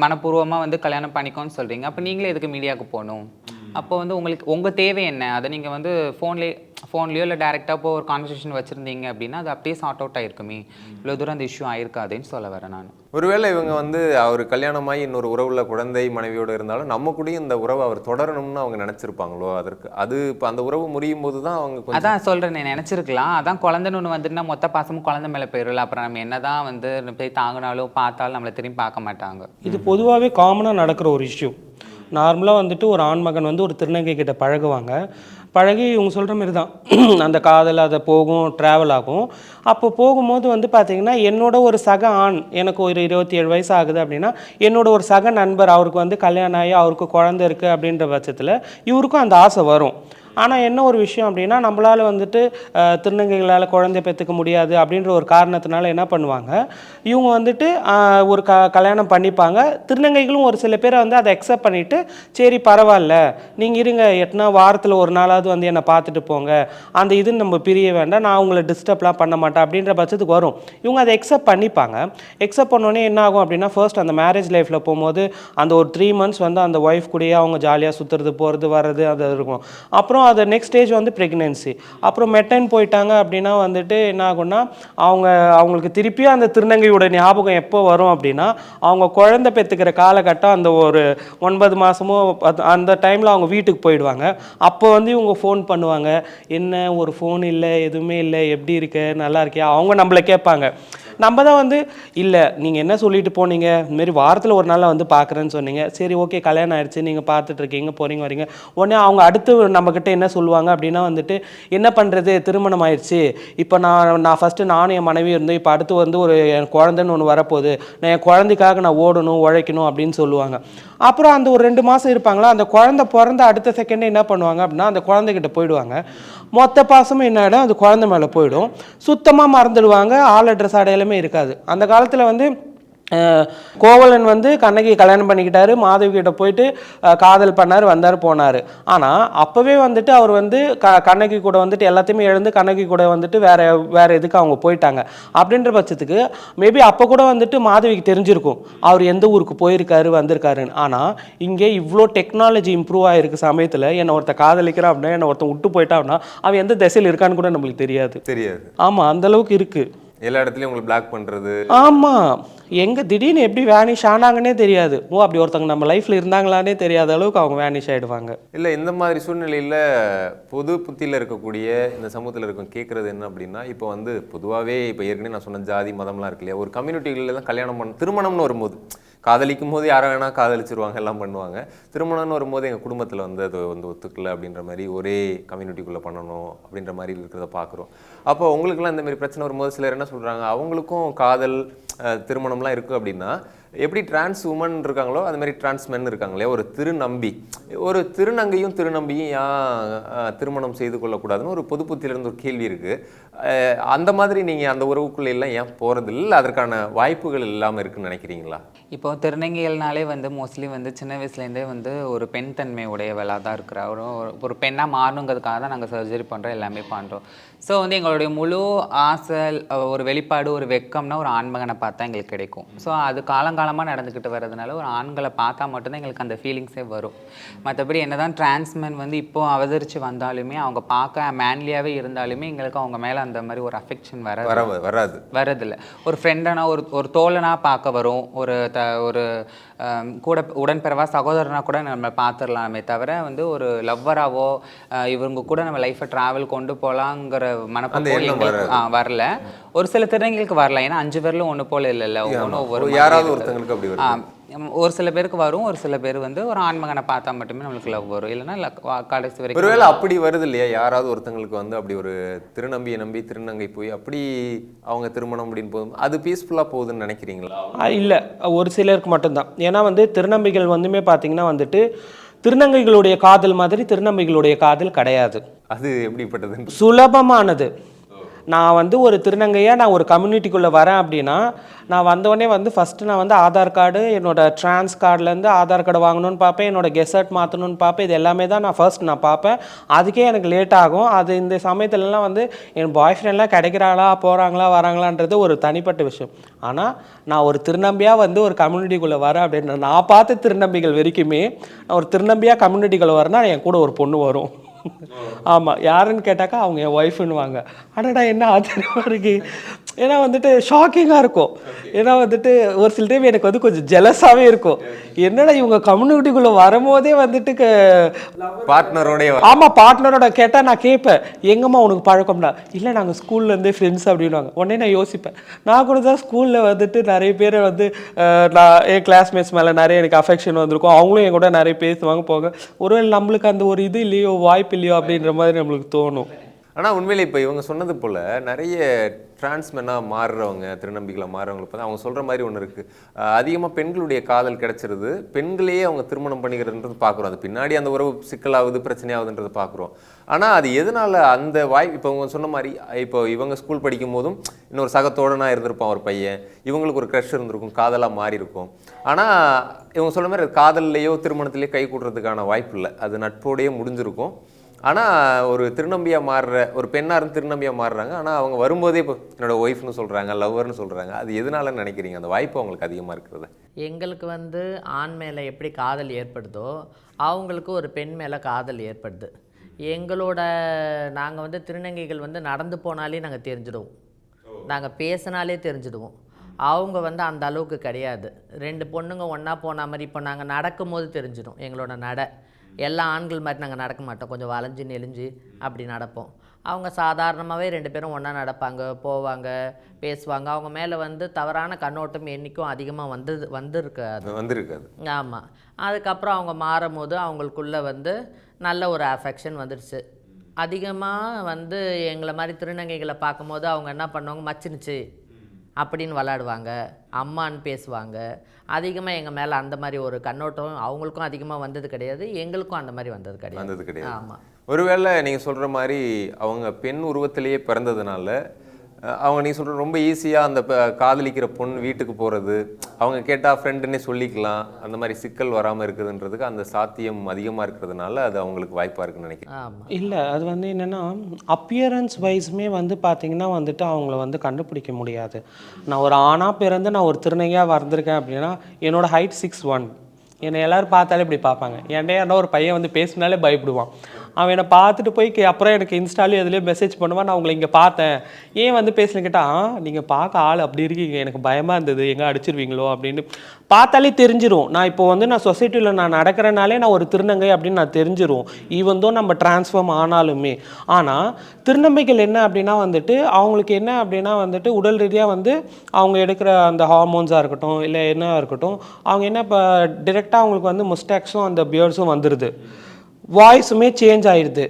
மனப்பூர்வமாக வந்து கல்யாணம் பண்ணிக்கோன்னு சொல்கிறீங்க, அப்போ நீங்களே எதுக்கு மீடியாவுக்கு போகணும்? அப்போ வந்து உங்களுக்கு உங்கள் தேவை என்ன அதை நீங்கள் வந்து ஃபோன்லேயோ இல்லை டேரெக்டாக இப்போ ஒரு கான்வர்சேஷன் வச்சுருந்தீங்க அப்படின்னா அது அப்படியே சார்ட் அவுட் ஆகிருக்குமே, இவ்வளோ தூரம் அந்த இஷ்யூ ஆயிருக்காதுன்னு சொல்ல வரேன் நான். ஒருவேளை இவங்க வந்து அவர் கல்யாணமாகி இன்னொரு உறவுல குழந்தை மனைவியோடு இருந்தாலும் நம்ம கூடயும் இந்த உறவை அவர் தொடரணும்னு அவங்க நினச்சிருப்பாங்களோ? அதற்கு அது இப்போ அந்த உறவு முடியும் போது தான் அவங்க அதான் சொல்கிறேன், நினச்சிருக்கலாம். அதான் குழந்தைன்னு ஒன்று வந்துட்டுனா மொத்த பாசமும் குழந்தை மேலே போயிடல, அப்புறம் நம்ம என்ன தான் வந்து போய் தாங்கினாலும் பார்த்தாலும் நம்மளை திரும்பி பார்க்க மாட்டாங்க. இது பொதுவாகவே காமனாக நடக்கிற ஒரு இஷ்யூ. நார்மலாக வந்துட்டு ஒரு ஆண்மகன் வந்து ஒரு திருநங்கை கிட்ட பழகுவாங்க. பழகி இவங்க சொல்கிற மாதிரி தான் அந்த காதல் அதை போகும், ட்ராவல் ஆகும். அப்போ போகும்போது வந்து பார்த்திங்கன்னா என்னோட ஒரு சக ஆண், எனக்கு ஒரு 27 வயசு ஆகுது அப்படின்னா என்னோட ஒரு சக நண்பர் அவருக்கு வந்து கல்யாணம் ஆகி அவருக்கு குழந்தை இருக்குது அப்படின்ற பட்சத்தில் இவருக்கும் அந்த ஆசை வரும். ஆனால் என்ன ஒரு விஷயம் அப்படின்னா நம்மளால் வந்துட்டு திருநங்கைகளால் குழந்தை பெற்றுக்க முடியாது அப்படின்ற ஒரு காரணத்தினால என்ன பண்ணுவாங்க, இவங்க வந்துட்டு ஒரு கல்யாணம் பண்ணிப்பாங்க. திருநங்கைகளும் ஒரு சில பேரை வந்து அதை அக்செப்ட் பண்ணிவிட்டு சரி பரவாயில்ல நீங்கள் இருங்க, எட்டனா வாரத்தில் ஒரு நாளாவது வந்து என்னை பார்த்துட்டு போங்க, அந்த இதுன்னு நம்ம பிரிய வேண்டாம், நான் உங்களை டிஸ்டர்ப்லாம் பண்ண மாட்டேன் அப்படின்ற பட்சத்துக்கு வரும். இவங்க அதை அக்செப்ட் பண்ணிப்பாங்க. அக்செப்ட் பண்ணோன்னே என்ன ஆகும் அப்படின்னா ஃபர்ஸ்ட் அந்த மேரேஜ் லைஃப்பில் போகும்போது அந்த ஒரு 3 months வந்து அந்த ஒய்ஃப் கூடயே அவங்க ஜாலியாக சுற்றுறது போகிறது வர்றது அது இருக்கும். அப்புறம் அது நெக்ஸ்ட் ஸ்டேஜ் வந்து ப்ரெக்னென்சி, அப்புறம் மெட்டன் போயிட்டாங்க அப்படின்னா வந்துட்டு என்ன ஆகும்னா அவங்களுக்கு திருப்பியும் அந்த திருநங்கையோட ஞாபகம் எப்போ வரும் அப்படின்னா அவங்க குழந்தை பெற்றுக்கிற காலகட்டம் அந்த ஒரு 9 மாதமோ அந்த டைமில் அவங்க வீட்டுக்கு போயிடுவாங்க. அப்போ வந்து இவங்க ஃபோன் பண்ணுவாங்க, என்ன ஒரு ஃபோன் இல்லை எதுவுமே இல்லை எப்படி இருக்க நல்லா இருக்கியா, அவங்க நம்மளை கேட்பாங்க. நம்ம தான் வந்து இல்லை நீங்கள் என்ன சொல்லிட்டு போனீங்க இதுமாரி வாரத்தில் ஒரு நாளில் வந்து பார்க்குறேன்னு சொன்னீங்க, சரி ஓகே கல்யாணம் ஆயிடுச்சு நீங்கள் பார்த்துட்ருக்கீங்க போகிறீங்க வரீங்க, உடனே அவங்க அடுத்து நம்மக்கிட்ட என்ன சொல்லுவாங்க அப்படின்னா வந்துட்டு என்ன பண்ணுறது திருமணம் ஆயிடுச்சு, இப்போ நான் ஃபஸ்ட்டு நானும் என் மனைவி இருந்தோம், இப்போ அடுத்து வந்து ஒரு என் குழந்தைன்னு ஒன்று வரப்போகுது, நான் என் குழந்தைக்காக நான் ஓடணும் உழைக்கணும் அப்படின்னு சொல்லுவாங்க. அப்புறம் அந்த ஒரு 2 மாதம் இருப்பாங்களா, அந்த குழந்தை பிறந்த அடுத்த செகண்டே என்ன பண்ணுவாங்க அப்படின்னா அந்த குழந்தைகிட்ட போயிடுவாங்க. மொத்த பாசமும் என்ன ஆகிடும், அந்த குழந்தை மேலே போயிடும். சுத்தமாக மறந்துடுவாங்க, ஆள் அட்ரஸ் அடையாளமே இருக்காது. அந்த காலத்தில் வந்து கோவலன் வந்து கண்ணகி கல்யாணம் பண்ணிக்கிட்டாரு, மாதவி கிட்ட போயிட்டு காதல் பண்ணார், வந்தார் போனார். ஆனால் அப்போவே வந்துட்டு அவர் வந்து கண்ணகி கூட வந்துட்டு எல்லாத்தையுமே எழுந்து கண்ணகி கூட வந்துட்டு வேற எதுக்கு அவங்க போயிட்டாங்க. அப்படின்ற பட்சத்துக்கு மேபி அப்போ கூட வந்துட்டு மாதவிக்கு தெரிஞ்சிருக்கும் அவர் எந்த ஊருக்கு போயிருக்காரு வந்திருக்காருன்னு. ஆனால் இங்கே இவ்வளோ டெக்னாலஜி இம்ப்ரூவ் ஆகிருக்கு சமயத்தில் என்னை ஒருத்த காதலிக்கிறான் அப்படின்னா, என்னை ஒருத்தன் விட்டு போயிட்டான் அப்படின்னா அவன் எந்த திசையில் இருக்கான்னு கூட நம்மளுக்கு தெரியாது. ஆமாம், அந்தளவுக்கு இருக்குது. எல்லா இடத்துலையும் உங்களுக்கு பிளாக் பண்ணுறது. ஆமாம், எங்கே திடீர்னு எப்படி வேனிஷ் ஆனாங்கன்னே தெரியாது. அப்படி ஒருத்தவங்க நம்ம லைஃப்பில் இருந்தாங்களானே தெரியாத அளவுக்கு அவங்க வேனிஷ் ஆகிடுவாங்க. இல்லை, இந்த மாதிரி சூழ்நிலையில் பொது புத்தியில் இருக்கக்கூடிய இந்த சமூகத்தில் இருக்கும் கேட்குறது என்ன அப்படின்னா, இப்போ வந்து பொதுவாகவே இப்போ ஏற்கனவே நான் சொன்ன ஜாதி மதம்லாம் இருக்கு இல்லையா, ஒரு கம்யூனிட்டிகளில் தான் கல்யாணம் திருமணம்னு வரும்போது காதலிக்கும் போது யாரை வேணால் காதலிச்சிருவாங்க, எல்லாம் பண்ணுவாங்க. திருமணம்னு வரும்போது எங்கள் குடும்பத்தில் வந்து அது வந்து ஒத்துக்கலை அப்படின்ற மாதிரி ஒரே கம்யூனிட்டிக்குள்ளே பண்ணணும் அப்படின்ற மாதிரி இருக்கிறத பார்க்குறோம். அப்போ உங்களுக்குலாம் இந்த மாதிரி பிரச்சனை வரும்போது சிலர் என்ன சொல்கிறாங்க, அவங்களுக்கும் காதல் திருமணம்லாம் இருக்குது அப்படின்னா எப்படி டிரான்ஸ் உமன் இருக்காங்களோ அது மாதிரி டிரான்ஸ் மென் இருக்காங்களே, ஒரு திருநங்கையும் திருநம்பியும் ஏன் திருமணம் செய்து கொள்ளக்கூடாதுன்னு ஒரு பொது புத்தியிலிருந்து ஒரு கேள்வி இருக்குது. அந்த மாதிரி நீங்கள் அந்த உறவுக்குள்ளே எல்லாம் ஏன் போகிறது இல்லை, அதற்கான வாய்ப்புகள் இல்லாமல் இருக்குன்னு நினைக்கிறீங்களா? இப்போ திருநங்கைகள்னாலே வந்து மோஸ்ட்லி வந்து சின்ன வயசுலேருந்தே வந்து ஒரு பெண் தன்மை உடையவளாக தான் இருக்கிறா. ஒரு பெண்ணாக மாறணுங்கிறதுக்காக தான் நாங்கள் சர்ஜரி பண்ணுறோம், எல்லாமே பண்ணுறோம். ஸோ வந்து எங்களுடைய முழு ஆசை ஒரு வெளிப்பாடு ஒரு வெக்கம்னா ஒரு ஆண்மகனை பார்த்தா எங்களுக்கு கிடைக்கும். ஸோ அது காலங்காலமாக நடந்துக்கிட்டு வர்றதுனால ஒரு ஆண்களை பார்த்தா மட்டும்தான் எங்களுக்கு அந்த ஃபீலிங்ஸே வரும். மற்றபடி என்ன தான் டிரான்ஸ்மென் வந்து இப்போது அவதரித்து வந்தாலுமே அவங்க பார்க்க மேன்லியாகவே இருந்தாலுமே எங்களுக்கு அவங்க மேலே அந்த மாதிரி ஒரு அஃபெக்ஷன் வரதில்லை. ஒரு ஃப்ரெண்டானா ஒரு தோழனாக பார்க்க வரும், ஒரு கூட உடன்பிறவா சகோதரனாக கூட நம்ம பார்த்துடலாமே தவிர வந்து ஒரு லவ்வராகவோ இவங்க கூட நம்ம லைஃப்பை ட்ராவல் கொண்டு போகலாங்கிற மனப்பக்குவம் வரல. ஒரு சில திருநங்கைகளுக்கு வரல, ஏன்னா 5 பேர்லும் ஒன்று போல இல்லைல்ல, யாராவது ஒருத்தங்களுக்கு அப்படி ஒரு சில பேருக்கு வரும். ஒரு சில பேர் வந்து ஒரு ஆண்மகனை பார்த்தா மட்டுமே நம்மளுக்கு லவ் வரும், இல்லைன்னா கடைசி வரைக்கும் ஒருவேளை அப்படி வருது இல்லையா, யாராவது ஒருத்தங்களுக்கு வந்து அப்படி ஒரு திருநம்பியை நம்பி திருநங்கை போய் அப்படி அவங்க திருமணம் அப்படின்னு போதும் அது பீஸ்ஃபுல்லாக போகுதுன்னு நினைக்கிறீங்களா? இல்லை, ஒரு சிலருக்கு மட்டும்தான். ஏன்னா வந்து திருநம்பிகள் வந்துமே பார்த்தீங்கன்னா வந்துட்டு திருநங்கைகளுடைய காதல் மாதிரி திருநம்பிகளுடைய காதல் கிடையாது. அது எப்படிப்பட்டது? சுலபமானது. நான் வந்து ஒரு திருநங்கையாக நான் ஒரு கம்யூனிட்டிக்குள்ளே வரேன் அப்படின்னா நான் வந்தோடனே வந்து ஃபஸ்ட்டு நான் வந்து ஆதார் கார்டு, என்னோடய ட்ரான்ஸ் கார்டுலேருந்து ஆதார் கார்டு வாங்கணும்னு பார்ப்பேன், என்னோடய கெசட் மாற்றணும்னு பார்ப்பேன். இது எல்லாமே தான் நான் பார்ப்பேன். அதுக்கே எனக்கு லேட் ஆகும். அது இந்த சமயத்துலலாம் வந்து என் பாய் ஃப்ரெண்ட்லாம் கிடைக்கிறாங்களா போகிறாங்களா வராங்களான்றது ஒரு தனிப்பட்ட விஷயம். ஆனால் நான் ஒரு திருநம்பியாக வந்து ஒரு கம்யூனிட்டிக்குள்ளே வரேன் அப்படின்னா நான் பார்த்த திருநம்பிகள் வரைக்குமே நான் ஒரு திருநம்பியாக கம்யூனிட்டிக்குள்ளே வரேன்னா என் கூட ஒரு பொண்ணு வரும். ஆமாம், யாருன்னு கேட்டாக்கா அவங்க என் ஒய்ஃபுன்னுவாங்க. அடடா என்ன ஆச்சரியமாக இருக்கு. ஏன்னா வந்துட்டு ஷாக்கிங்காக இருக்கும். ஏன்னா வந்துட்டு ஒரு சில டைம் எனக்கு வந்து கொஞ்சம் ஜெலஸாகவே இருக்கும். என்னடா இவங்க கம்யூனிட்டிக்குள்ளே வரும்போதே வந்துட்டு பார்ட்னரோட கேட்டால் நான் கேட்பேன், எங்கம்மா உனக்கு பழக்கம்னா, இல்லை நாங்கள் ஸ்கூல்லேருந்தே ஃப்ரெண்ட்ஸ் அப்படின்வாங்க. உடனே நான் யோசிப்பேன், நான் கூட தான் ஸ்கூலில் வந்துட்டு நிறைய பேர் வந்து நான் என் கிளாஸ்மேட்ஸ் மேலே நிறைய எனக்கு அஃபெக்ஷன் வந்திருக்கும், அவங்களும் என் கூட நிறைய பேசுவாங்க போக. ஒருவேளை நம்மளுக்கு அந்த ஒரு இது இல்லையோ வாய்ப்பு இல்லையோ அப்படின்ற மாதிரி நம்மளுக்கு தோணும். ஆனால் உண்மையிலே இப்போ இவங்க சொன்னது போல் நிறைய டிரான்ஸ்மென்னாக மாறுறவங்க திருநம்பிகளாக மாறுறவங்களுக்கு பார்த்தா அவங்க சொல்கிற மாதிரி ஒன்று இருக்குது. அதிகமாக பெண்களுடைய காதல் கிடச்சிருது, பெண்களையே அவங்க திருமணம் பண்ணிக்கிறதுன்றது பார்க்குறோம். அது பின்னாடி அந்த உறவு சிக்கலாகுது பிரச்சனையாகுதுன்றது பார்க்குறோம். ஆனால் அது எதனால் அந்த இப்போ அவங்க சொன்ன மாதிரி இப்போ இவங்க ஸ்கூல் படிக்கும் போதும் இன்னொரு சகத்தோடனா இருந்திருப்பான் ஒரு பையன், இவங்களுக்கு ஒரு க்ரஷ் இருந்திருக்கும், காதலாக மாறி இருக்கும். ஆனால் இவங்க சொல்ல மாதிரி காதல்லையோ திருமணத்திலேயோ கை கூட்டுறதுக்கான வாய்ப்பு இல்லை, அது நட்போடையே முடிஞ்சிருக்கும். ஆனால் ஒரு திருநம்பியாக மாறுற ஒரு பெண்ணாக இருந்து திருநம்பியாக மாறுறாங்க. ஆனால் அவங்க வரும்போதே இப்போ என்னோடய ஒய்ஃப்னு சொல்கிறாங்க, லவ்வர்னு சொல்கிறாங்க. அது எதனாலன்னு நினைக்கிறீங்க அந்த வாய்ப்பு அவங்களுக்கு அதிகமாக இருக்கிறது? எங்களுக்கு வந்து ஆண் மேலே எப்படி காதல் ஏற்படுதோ அவங்களுக்கு ஒரு பெண் மேலே காதல் ஏற்படுது. நாங்கள் வந்து திருநங்கைகள் வந்து நடந்து போனாலே நாங்கள் தெரிஞ்சிடுவோம், நாங்கள் பேசினாலே தெரிஞ்சிடுவோம். அவங்க வந்து அந்த அளவுக்கு கிடையாது. 2 பொண்ணுங்க ஒன்றா போன மாதிரி இப்போ நாங்கள் நடக்கும் போது தெரிஞ்சிடும். எங்களோட எல்லா ஆண்கள் மாதிரி நாங்கள் நடக்க மாட்டோம், கொஞ்சம் வளைஞ்சு நெளிஞ்சு அப்படி நடப்போம். அவங்க சாதாரணமாகவே 2 பேரும் ஒன்றா நடப்பாங்க, போவாங்க, பேசுவாங்க. அவங்க மேலே வந்து தவறான கண்ணோட்டம் என்றைக்கும் அதிகமாக வந்திருக்காது. ஆமாம். அதுக்கப்புறம் அவங்க மாறும்போது அவங்களுக்குள்ள வந்து நல்ல ஒரு அஃபெக்ஷன் வந்துடுச்சு. அதிகமாக வந்து எங்களை மாதிரி திருநங்கைகளை பார்க்கும்போது அவங்க என்ன பண்ணுவாங்க, மச்சினுச்சு அப்படின்னு விளாடுவாங்க, அம்மான்னு பேசுவாங்க. அதிகமாக எங்கள் மேலே அந்த மாதிரி ஒரு கண்ணோட்டம் அவங்களுக்கும் அதிகமாக வந்தது கிடையாது, எங்களுக்கும் அந்த மாதிரி வந்தது கிடையாது. ஆமாம். ஒருவேளை நீங்கள் சொல்கிற மாதிரி அவங்க பெண் உருவத்திலேயே பிறந்ததுனால அவங்க நீங்கள் சொல்கிற ரொம்ப ஈஸியாக அந்த காதலிக்கிற பொண்ணு வீட்டுக்கு போகிறது, அவங்க கேட்டால் ஃப்ரெண்டுன்னே சொல்லிக்கலாம், அந்த மாதிரி சிக்கல் வராமல் இருக்குதுன்றதுக்கு அந்த சாத்தியம் அதிகமாக இருக்கிறதுனால அது அவங்களுக்கு வாய்ப்பாக இருக்குன்னு நினைக்கிறேன். இல்லை, அது வந்து என்னென்னா அப்பியரன்ஸ் வைஸுமே வந்து பார்த்திங்கன்னா வந்துட்டு அவங்கள வந்து கண்டுபிடிக்க முடியாது. நான் ஒரு ஆணாக பிறந்து நான் ஒரு திருநங்கையாக வந்திருக்கேன் அப்படின்னா என்னோடய ஹைட் 6'1". என்னை எல்லோரும் பார்த்தாலே இப்படி பார்ப்பாங்க. ஏன்னா ஒரு பையன் வந்து பேசினாலே பயப்படுவான். அவன் என்னை பார்த்துட்டு போய் அப்புறம் எனக்கு இன்ஸ்டாலே எதுலேயே மெசேஜ் பண்ணுவான், நான் உங்களை இங்கே பார்த்தேன், ஏன் வந்து பேசுன்னு கேட்டால், நீங்கள் பார்க்க ஆள் அப்படி இருக்கீங்க, எனக்கு பயமாக இருந்தது, எங்கே அடிச்சிருவீங்களோ அப்படின்னு பார்த்தாலே தெரிஞ்சிடும். நான் இப்போ வந்து நான் சொசைட்டியில் நான் நடக்கிறனாலே நான் ஒரு திருநங்கை அப்படின்னு நான் தெரிஞ்சிடும், ஈவன் தோ நம்ம டிரான்ஸ்ஃபார்ம் ஆனாலுமே. ஆனால் திருநங்கைகள் என்ன அப்படின்னா வந்துட்டு அவங்களுக்கு என்ன அப்படின்னா வந்துட்டு உடல் ரீதியாக வந்து அவங்க எடுக்கிற அந்த ஹார்மோன்ஸாக இருக்கட்டும் இல்லை என்ன இருக்கட்டும், அவங்க என்ன இப்போ டிரெக்டாக அவங்களுக்கு வந்து முஸ்டாக்ஸும் அந்த பியர்ட்ஸும் வந்துடுது, வாய்ஸுமே சேஞ்ச் ஆயிடுது.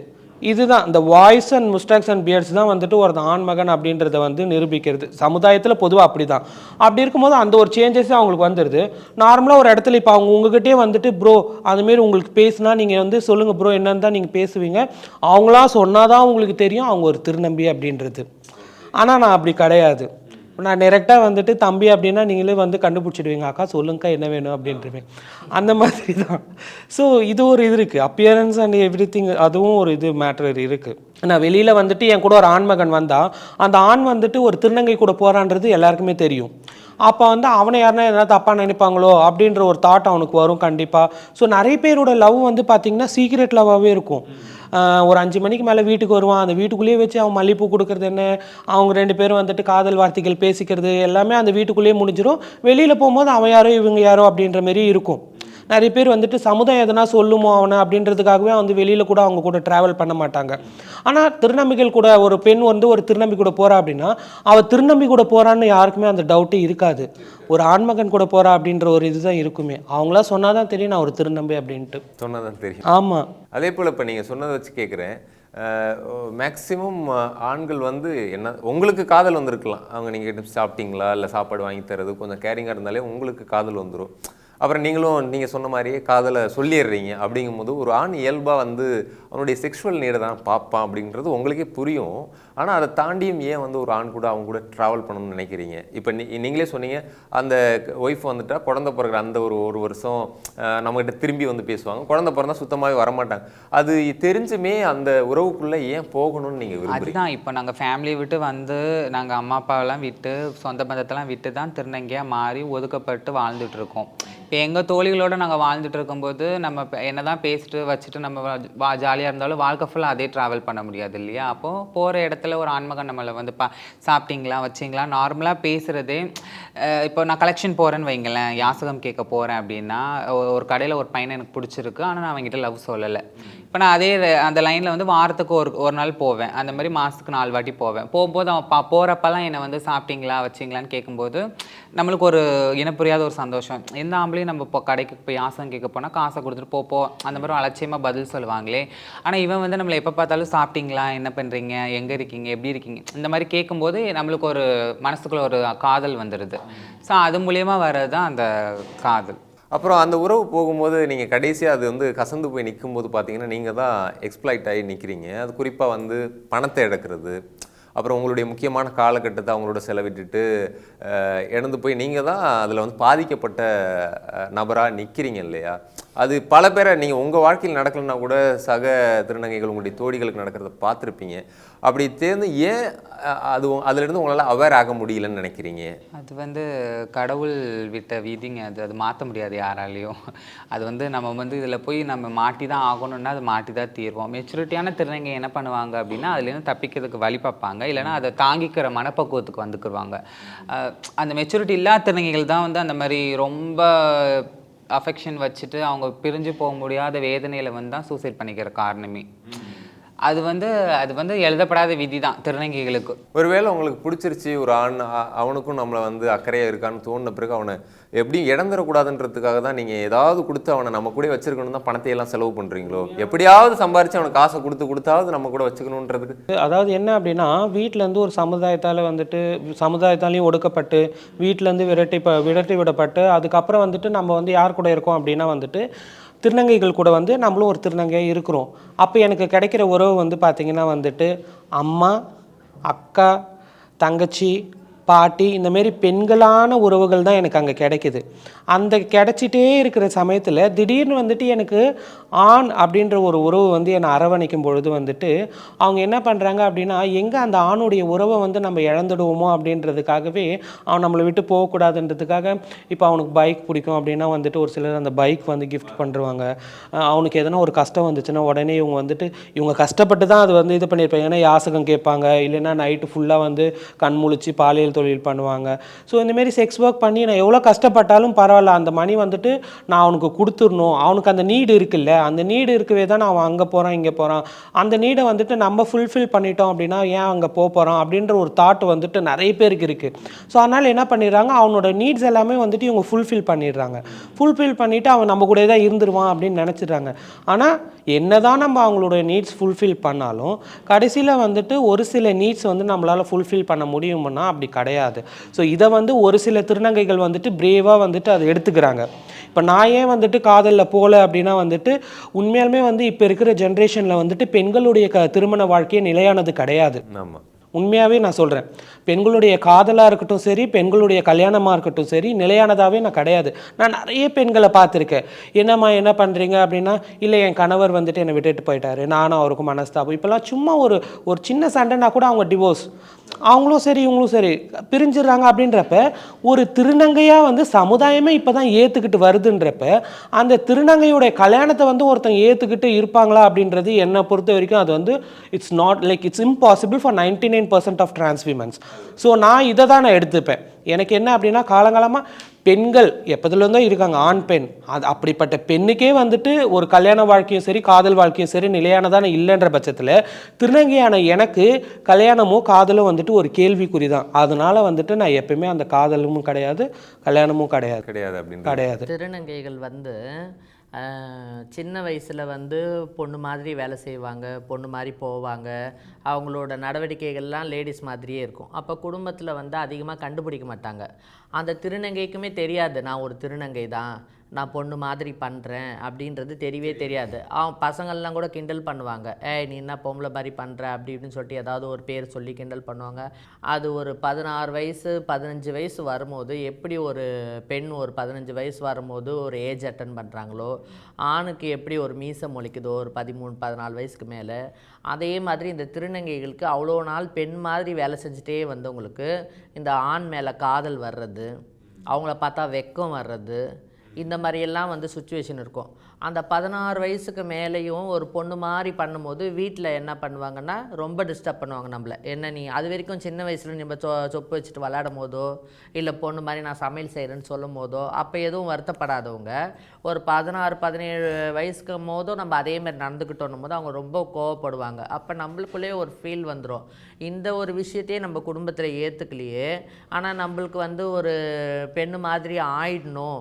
இதுதான் இந்த வாய்ஸ் அண்ட் முஸ்டாக்ஸ் அண்ட் பியர்ட்ஸ் தான் வந்துட்டு ஒரு ஆண்மகன் அப்படின்றத வந்து நிரூபிக்கிறது. சமுதாயத்தில் பொதுவாக அப்படி தான். அப்படி இருக்கும்போது அந்த ஒரு சேஞ்சஸே அவங்களுக்கு வந்துடுது. நார்மலாக ஒரு இடத்துல இப்போ அவங்க உங்ககிட்டே வந்துட்டு ப்ரோ அதுமாரி உங்களுக்கு பேசுனா நீங்கள் வந்து சொல்லுங்கள் ப்ரோ என்னன்னு தான் நீங்கள் பேசுவீங்க, அவங்களாம் சொன்னால் தான் உங்களுக்கு தெரியும் அவங்க ஒரு திருநம்பி அப்படின்றது. ஆனால் நான் அப்படி கிடையாது. நான் டைரெக்டாக வந்துட்டு தம்பி அப்படின்னா நீங்களே வந்து கண்டுபிடிச்சிடுவீங்க, அக்கா சொல்லுங்கக்கா என்ன வேணும் அப்படின்றமே, அந்த மாதிரி தான். ஸோ இது ஒரு இது இருக்குது, அப்பியரன்ஸ் அண்ட் எவ்ரி திங், அதுவும் ஒரு இது மேட்டர் இருக்குது. நான் வெளியில் வந்துட்டு என் கூட ஒரு ஆண்மகன் வந்தால் அந்த ஆண் வந்துட்டு ஒரு திருநங்கை கூட போகிறான்றது எல்லாருக்குமே தெரியும். அப்போ வந்து அவனை யாருன்னா எதனா தப்பாக நினைப்பாங்களோ அப்படின்ற ஒரு தாட் அவனுக்கு வரும் கண்டிப்பாக. ஸோ நிறைய பேரோட லவ் வந்து பார்த்திங்கன்னா சீக்ரெட் லவ்வாகவே இருக்கும். ஒரு 5 மணிக்கு மேலே வீட்டுக்கு வருவான், அந்த வீட்டுக்குள்ளேயே வச்சு அவன் மல்லிப்பூ கொடுக்குறது என்ன, அவங்க 2 பேரும் வந்துட்டு காதல் வார்த்தைகள் பேசிக்கிறது எல்லாமே அந்த வீட்டுக்குள்ளேயே முடிஞ்சிடும். வெளியில் போகும்போது அவன் யாரோ இவங்க யாரோ அப்படின்ற மாரி இருக்கும். நிறைய பேர் வந்துட்டு சமுதாயம் எதனா சொல்லுமோ அவனை அப்படின்றதுக்காகவே வந்து வெளியில் கூட அவங்க கூட ட்ராவல் பண்ண மாட்டாங்க. ஆனால் திருநம்பிகள் கூட ஒரு பெண் வந்து ஒரு திருநம்பி கூட போகிறா அப்படின்னா அவள் திருநம்பி கூட போகிறான்னு யாருக்குமே அந்த டவுட்டே இருக்காது. ஒரு ஆண்மகன் கூட போகிறா அப்படின்ற ஒரு இதுதான் இருக்குமே. அவங்களா சொன்னால் தான் தெரியும் நான் ஒரு திருநம்பி அப்படின்ட்டு சொன்னதான் தெரியும். ஆமாம். அதே போல் இப்போ நீங்கள் சொன்னதை வச்சு கேட்குறேன், மேக்ஸிமம் ஆண்கள் வந்து என்ன உங்களுக்கு காதல் வந்திருக்கலாம், அவங்க நீங்கள் சாப்பிட்டீங்களா இல்லை சாப்பாடு வாங்கி தரது கொஞ்சம் கேரிங்காக இருந்தாலே உங்களுக்கு காதல் வந்துடும். அப்புறம் நீங்கள் சொன்ன மாதிரியே காதலை சொல்லிடுறீங்க. அப்படிங்கும்போது ஒரு ஆண் இயல்பாக வந்து அவனுடைய செக்ஷுவல் நீடை தான் பார்ப்பான் அப்படின்றது உங்களுக்கே புரியும். ஆனால் அதை தாண்டியும் ஏன் வந்து ஒரு ஆண் கூட அவங்க கூட ட்ராவல் பண்ணணும்னு நினைக்கிறீங்க? இப்போ நீங்களே சொன்னீங்க அந்த ஒய்ஃப் வந்துட்டால் குழந்தை பிறகுற அந்த ஒரு வருஷம் நம்மகிட்ட திரும்பி வந்து பேசுவாங்க, குழந்தை பிறந்தா சுத்தமாகவே வரமாட்டாங்க. அது தெரிஞ்சுமே அந்த உறவுக்குள்ளே ஏன் போகணும்னு நீங்கள் விரும்புறீங்க? அதுதான் இப்போ நாங்கள் ஃபேமிலியை விட்டு வந்து நாங்கள் அம்மா அப்பாவெல்லாம் விட்டு சொந்த பந்தத்தெல்லாம் விட்டு தான் திருநங்கையாக மாறி ஒதுக்கப்பட்டு வாழ்ந்துட்டு இருக்கோம். இப்போ எங்கள் தோழிகளோடு நாங்கள் வாழ்ந்துட்டு இருக்கும்போது நம்ம என்ன தான் பேசிட்டு வச்சுட்டு நம்ம ஜாலியாக இருந்தாலும் வாழ்க்கை ஃபுல்லாக அதே ட்ராவல் பண்ண முடியாது இல்லையா? அப்போது போகிற இடத்துல ஒரு ஆண்மகன் நம்மளை வந்து சாப்பிட்டீங்களா வச்சிங்களா நார்மலாக பேசுகிறதே. இப்போ நான் கலெக்ஷன் போகிறேன்னு வைங்களேன், யாசகம் கேட்க போகிறேன் அப்படின்னா ஒரு கடையில் ஒரு பையனை எனக்கு பிடிச்சிருக்கு, ஆனால் நான் அவங்ககிட்ட லவ் சொல்லலை. இப்போ நான் அதே அந்த லைனில் வந்து வாரத்துக்கு ஒரு நாள் போவேன், அந்த மாதிரி மாதத்துக்கு 4 வாட்டி போவேன். போகும்போது அவன் போகிறப்பெல்லாம் என்னை வந்து சாப்பிட்டீங்களா வச்சிங்களான்னு கேட்கும்போது நம்மளுக்கு ஒரு இனப்புரியாத ஒரு சந்தோஷம். எந்த ஆம்பளையும் நம்ம இப்போ கடைக்கு போய் யாசகம் கேட்க போனால் காசை கொடுத்துட்டு போ அந்த மாதிரி அலட்சியமாக பதில் சொல்லுவாங்களே. ஆனால் இவன் வந்து நம்மளை எப்போ பார்த்தாலும் சாப்பிட்டீங்களா, என்ன பண்ணுறீங்க, எங்கே இருக்கீங்க, எப்படி இருக்கீங்க, இந்த மாதிரி கேட்கும்போது நம்மளுக்கு ஒரு மனசுக்குள்ள ஒரு காதல் வந்துடுது. ஸோ அது மூலியமா வர்றது தான் அந்த காதல். அப்புறம் அந்த உறவு போகும்போது நீங்கள் கடைசியாக அது வந்து கசந்து போய் நிற்கும்போது பார்த்தீங்கன்னா நீங்கள் தான் எக்ஸ்ப்ளாய்ட் ஆகி நிற்கிறீங்க. அது குறிப்பாக வந்து பணத்தை எடுக்கிறது, அப்புறம் உங்களுடைய முக்கியமான காலகட்டத்தை அவங்களோட செலவிட்டுட்டு இழந்து போய் நீங்கள் தான் அதில் வந்து பாதிக்கப்பட்ட நபராக நிற்கிறீங்க இல்லையா? அது பல பேரை நீங்கள் உங்கள் வாழ்க்கையில் நடக்கலைன்னா கூட சக திருநங்கைகள் உங்களுடைய தோழிகளுக்கு நடக்கிறத பார்த்துருப்பீங்க. அப்படி தேர்ந்து ஏன் அதிலிருந்து உங்களால் அவேர் ஆக முடியலன்னு நினைக்கிறீங்க? அது வந்து கடவுள் விட்ட விதிங்க, அது மாற்ற முடியாது யாராலையும். அது வந்து நம்ம வந்து இதில் போய் நம்ம மாட்டி தான் ஆகணும்னா அது மாட்டி தான் தீர்வோம். மெச்சூரிட்டியான திருநங்கை என்ன பண்ணுவாங்க அப்படின்னா அதுலேருந்து தப்பிக்கிறதுக்கு வழி பார்ப்பாங்க, இல்லைனா அதை தாங்கிக்கிற மனப்பக்குவத்துக்கு வந்துக்குருவாங்க. அந்த மெச்சூரிட்டி இல்லாத திருநங்கைகள் தான் வந்து அந்த மாதிரி ரொம்ப அஃபெக்ஷன் வச்சுட்டு அவங்க பிரிஞ்சு போக முடியாத வேதனையில் வந்து தான் சூசைட் பண்ணிக்கிற காரணமே. அது வந்து எழுதப்படாத விதி தான் திருநங்கைகளுக்கு. ஒருவேளை உங்களுக்கு பிடிச்சிருச்சு ஒரு ஆண், அவனுக்கும் நம்மளை வந்து அக்கறையாக இருக்கான்னு தோணுன பிறகு அவனை எப்படியும் இழந்துடக்கூடாதுன்றதுக்காக தான் நீங்கள் ஏதாவது கொடுத்து அவனை நம்ம கூட வச்சிருக்கணும் தான் பணத்தை எல்லாம் செலவு பண்ணுறீங்களோ? எப்படியாவது சம்பாரித்து அவனுக்கு காசை கொடுத்தாவது நம்ம கூட வச்சுக்கணுன்றதுக்கு. அதாவது என்ன அப்படின்னா, வீட்டிலேருந்து ஒரு சமுதாயத்தால் வந்துட்டு சமுதாயத்தாலையும் ஒடுக்கப்பட்டு வீட்டிலேருந்து விரட்டி விடப்பட்டு அதுக்கப்புறம் வந்துட்டு நம்ம வந்து யார் கூட இருக்கோம் அப்படின்னா வந்துட்டு திருநங்கைகள் கூட வந்து நம்மளும் ஒரு திருநங்கையாக இருக்கிறோம். அப்போ எனக்கு கிடைக்கிற உறவு வந்து பார்த்திங்கன்னா வந்துட்டு அம்மா, அக்கா, தங்கச்சி, பாட்டி, இந்தமாரி பெண்களான உறவுகள் தான் எனக்கு அங்கே கிடைக்குது. அந்த கிடைச்சிட்டே இருக்கிற சமயத்தில் திடீர்னு வந்துட்டு எனக்கு ஆண் அப்படின்ற ஒரு உறவு வந்து என்னை அரவணைக்கும் பொழுது வந்துட்டு அவங்க என்ன பண்ணுறாங்க அப்படின்னா, எங்கே அந்த ஆணுடைய உறவை வந்து நம்ம இழந்துடுவோமோ அப்படின்றதுக்காகவே அவன் நம்மளை விட்டு போகக்கூடாதுன்றதுக்காக இப்போ அவனுக்கு பைக் பிடிக்கும் அப்படின்னா வந்துட்டு ஒரு சிலர் அந்த பைக் வந்து கிஃப்ட் பண்ணுவாங்க. அவனுக்கு எதனா ஒரு கஷ்டம் வந்துச்சுன்னா உடனே இவங்க வந்துட்டு இவங்க கஷ்டப்பட்டு தான் அது வந்து இது பண்ணியிருப்பாங்க. ஏன்னா யாசகம் கேட்பாங்க, இல்லைன்னா நைட்டு ஃபுல்லாக வந்து கண் முழிச்சு பாலியல் தொழில் பண்ணுவாங்க. ஸோ இந்தமாரி செக்ஸ் ஒர்க் பண்ணி நான் எவ்வளோ கஷ்டப்பட்டாலும் பரவாயில்ல, அந்த மணி வந்துட்டு நான் அவனுக்கு கொடுத்துடணும். அவனுக்கு அந்த நீடு இருக்குல்ல, அந்த நீடு இருக்கவே தான் அவன் அங்கே போகிறான் இங்கே போகிறான். அந்த நீடை வந்துட்டு நம்ம ஃபுல்ஃபில் பண்ணிட்டோம் அப்படின்னா ஏன் அங்கே போகிறான் அப்படின்ற ஒரு தாட் வந்துட்டு நிறைய பேருக்கு இருக்குது. ஸோ அதனால் என்ன பண்ணிடுறாங்க, அவனோட நீட்ஸ் எல்லாமே வந்துட்டு இவங்க ஃபுல்ஃபில் பண்ணிடுறாங்க. ஃபுல்ஃபில் பண்ணிவிட்டு அவன் நம்ம கூட தான் இருந்துருவான் அப்படின்னு நினச்சிடுறாங்க. ஆனால் என்ன தான் நம்ம அவங்களோட நீட்ஸ் ஃபுல்ஃபில் பண்ணாலும் கடைசியில் வந்துட்டு ஒரு சில நீட்ஸ் வந்து நம்மளால் ஃபுல்ஃபில் பண்ண முடியும்னா அப்படி கிடையாது. ஸோ இதை வந்து ஒரு சில திருநங்கைகள் வந்துட்டு பிரேவாக வந்துட்டு அதை எடுத்துக்கிறாங்க. இப்போ நான் ஏன் வந்துட்டு காதலில் போகல அப்படின்னா வந்துட்டு உண்மையாலுமே வந்து இப்போ இருக்கிற ஜென்ரேஷனில் வந்துட்டு பெண்களுடைய திருமண வாழ்க்கையே நிலையானது கிடையாது. ஆமாம், உண்மையாகவே நான் சொல்கிறேன். பெண்களுடைய காதலாக இருக்கட்டும் சரி, பெண்களுடைய கல்யாணமாக இருக்கட்டும் சரி, நிலையானதாகவே நான் கிடையாது. நான் நிறைய பெண்களை பார்த்துருக்கேன். என்னம்மா என்ன பண்ணுறீங்க அப்படின்னா, இல்லை என் கணவர் வந்துட்டு என்னை விட்டுட்டு போயிட்டாரு, நானும் அவருக்கும் மனஸ்தாபம். இப்போல்லாம் சும்மா ஒரு சின்ன சண்டைனா கூட அவங்க டிவோர்ஸ், அவங்களும் சரி இவங்களும் சரி பிரிஞ்சிடுறாங்க. அப்படின்றப்ப ஒரு திருநங்கையாக வந்து சமுதாயமே இப்போ தான் ஏற்றுக்கிட்டு வருதுன்றப்ப அந்த திருநங்கையுடைய கல்யாணத்தை வந்து ஒருத்தங்க ஏற்றுக்கிட்டு இருப்பாங்களா அப்படின்றது என்னை பொறுத்த வரைக்கும் அது வந்து it's not like it's impossible for 99% of trans women's. So நான் இதை தான் நான் எடுத்துப்பேன். எனக்கு என்ன அப்படின்னா, காலங்காலமாக பெண்கள் எப்போதுலேருந்தோ இருக்காங்க, ஆண் பெண். அது அப்படிப்பட்ட பெண்ணுக்கே வந்துட்டு ஒரு கல்யாண வாழ்க்கையும் சரி காதல் வாழ்க்கையும் சரி நிலையானதான இல்லைன்ற பட்சத்தில் திருநங்கையான எனக்கு கல்யாணமோ காதலும் வந்துட்டு ஒரு கேள்விக்குறி தான். அதனால வந்துட்டு நான் எப்பயுமே அந்த காதலும் கிடையாது, கல்யாணமும் கிடையாது அப்படின்னு கிடையாது. திருநங்கைகள் வந்து சின்ன வயசில் வந்து பொண்ணு மாதிரி வேலை செய்வாங்க, பொண்ணு மாதிரி போவாங்க, அவங்களோட நடவடிக்கைகள்லாம் லேடிஸ் மாதிரியே இருக்கும். அப்போ குடும்பத்தில் வந்து அதிகமாக கண்டுபிடிக்க மாட்டாங்க. அந்த திருநங்கைக்குமே தெரியாது நான் ஒரு திருநங்கை தான், நான் பொண்ணு மாதிரி பண்ணுறேன் அப்படின்றது தெரியவே தெரியாது. பசங்கள்லாம் கூட கிண்டல் பண்ணுவாங்க, நீ என்ன பொம்பளை மாதிரி பண்ணுற அப்படி இப்படின்னு சொல்லிட்டு ஏதாவது ஒரு பேர் சொல்லி கிண்டல் பண்ணுவாங்க. அது ஒரு 16 வயசு 15 வயசு வரும்போது எப்படி ஒரு பெண் ஒரு 15 வயசு வரும்போது ஒரு ஏஜ் அட்டன் பண்ணுறாங்களோ, ஆணுக்கு எப்படி ஒரு மீசை முளைக்குதோ ஒரு 13-14 வயசுக்கு மேலே, அதே மாதிரி இந்த திருநங்கைகளுக்கு அவ்வளோ நாள் பெண் மாதிரி வேலை செஞ்சுட்டே வந்தவங்களுக்கு இந்த ஆண் மேலே காதல் வர்றது, அவங்கள பார்த்தா வெக்கம் வர்றது, இந்த மாதிரியெல்லாம் வந்து சுச்சுவேஷன் இருக்கும். அந்த 16 வயசுக்கு மேலேயும் ஒரு பொண்ணு மாதிரி பண்ணும்போது வீட்டில் என்ன பண்ணுவாங்கன்னா ரொம்ப டிஸ்டர்ப் பண்ணுவாங்க நம்மளை. என்ன நீ அது வரைக்கும் சின்ன வயசில் நம்ம சொப்பு வச்சுட்டு விளையாடும் போதோ இல்லை பொண்ணு மாதிரி நான் சமையல் செய்கிறேன்னு சொல்லும் போதோ அப்போ எதுவும் வருத்தப்படாதவங்க ஒரு 16-17 வயசுக்கு போதோ நம்ம அதேமாதிரி நடந்துக்கிட்டோன்னும் போது அவங்க ரொம்ப கோவப்படுவாங்க. அப்போ நம்மளுக்குள்ளே ஒரு ஃபீல் வந்துடும், இந்த ஒரு விஷயத்தையே நம்ம குடும்பத்தில் ஏற்றுக்கலையே, ஆனால் நம்மளுக்கு வந்து ஒரு பெண்ணு மாதிரி ஆயிடணும்,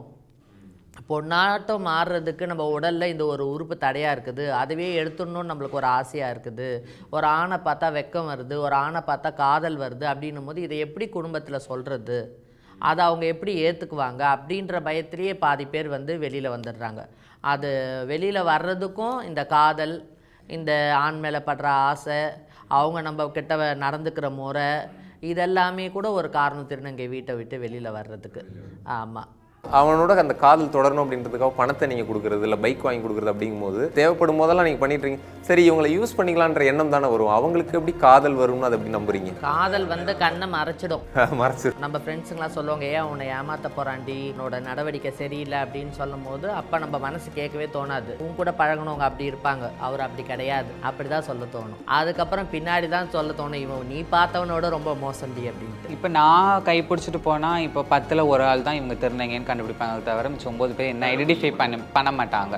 பொண்ணாட்டம் மாறுறதுக்கு நம்ம உடலில் இந்த ஒரு உறுப்பு தடையாக இருக்குது, அதுவே எடுத்துடணும்னு நம்மளுக்கு ஒரு ஆசையாக இருக்குது, ஒரு ஆணை பார்த்தா வெக்கம் வருது, ஒரு ஆணை பார்த்தா காதல் வருது அப்படின்னும் போது இதை எப்படி குடும்பத்தில் சொல்கிறது, அதை அவங்க எப்படி ஏற்றுக்குவாங்க அப்படின்ற பயத்திலேயே பாதி பேர் வந்து வெளியில் வந்துடுறாங்க. அது வெளியில் வர்றதுக்கும் இந்த காதல், இந்த ஆண் மேலே படுற ஆசை, அவங்க நம்ம கிட்ட நடந்துக்கிற முறை, இதெல்லாமே கூட ஒரு காரணம் திருநங்கை வீட்டை விட்டு வெளியில் வர்றதுக்கு. ஆமாம், அவனோட அந்த காதல் தொடரணும் அப்படின்றதுக்காக பணத்தை நீங்கள் கொடுக்குறது இல்லை பைக் வாங்கி கொடுக்குறது அப்படிங்கும்போது தேவைப்படும் போதெல்லாம் நீங்கள் பண்ணிட்டுருங்க. சரி இவங்களை யூஸ் பண்ணிக்கலான்ற எண்ணம் தானே வரும். அவங்களுக்கு எப்படி காதல் வரும்னு அதை எப்படி நம்புறீங்க? காதல் வந்து கண்ணை மறைச்சிடும். மறைச்சிடும். நம்ம ஃப்ரெண்ட்ஸுங்களாம் சொல்லுவாங்க, ஏன் உன்னை ஏமாற்ற போகிறாண்டி, உன்னோட நடவடிக்கை சரியில்லை அப்படின்னு சொல்லும் போது அப்போ நம்ம மனசு கேட்கவே தோணாது. உன் கூட பழகணவங்க அப்படி இருப்பாங்க, அவர் அப்படி கிடையாது, அப்படி தான் சொல்ல தோணும். அதுக்கப்புறம் பின்னாடி தான் சொல்ல தோணும், இவன் நீ பார்த்தவனோட ரொம்ப மோசண்டி அப்படின்ட்டு. இப்போ நான் கைப்பிடிச்சிட்டு போனால் இப்போ 10ல் ஒரு ஆள் தான் இவங்க திருநங்கைன்னு கண்டுபிடிப்பாங்க, தவிர மிச்சம் 9 பேர் என்ன ஐடென்டிஃபை பண்ண மாட்டாங்க.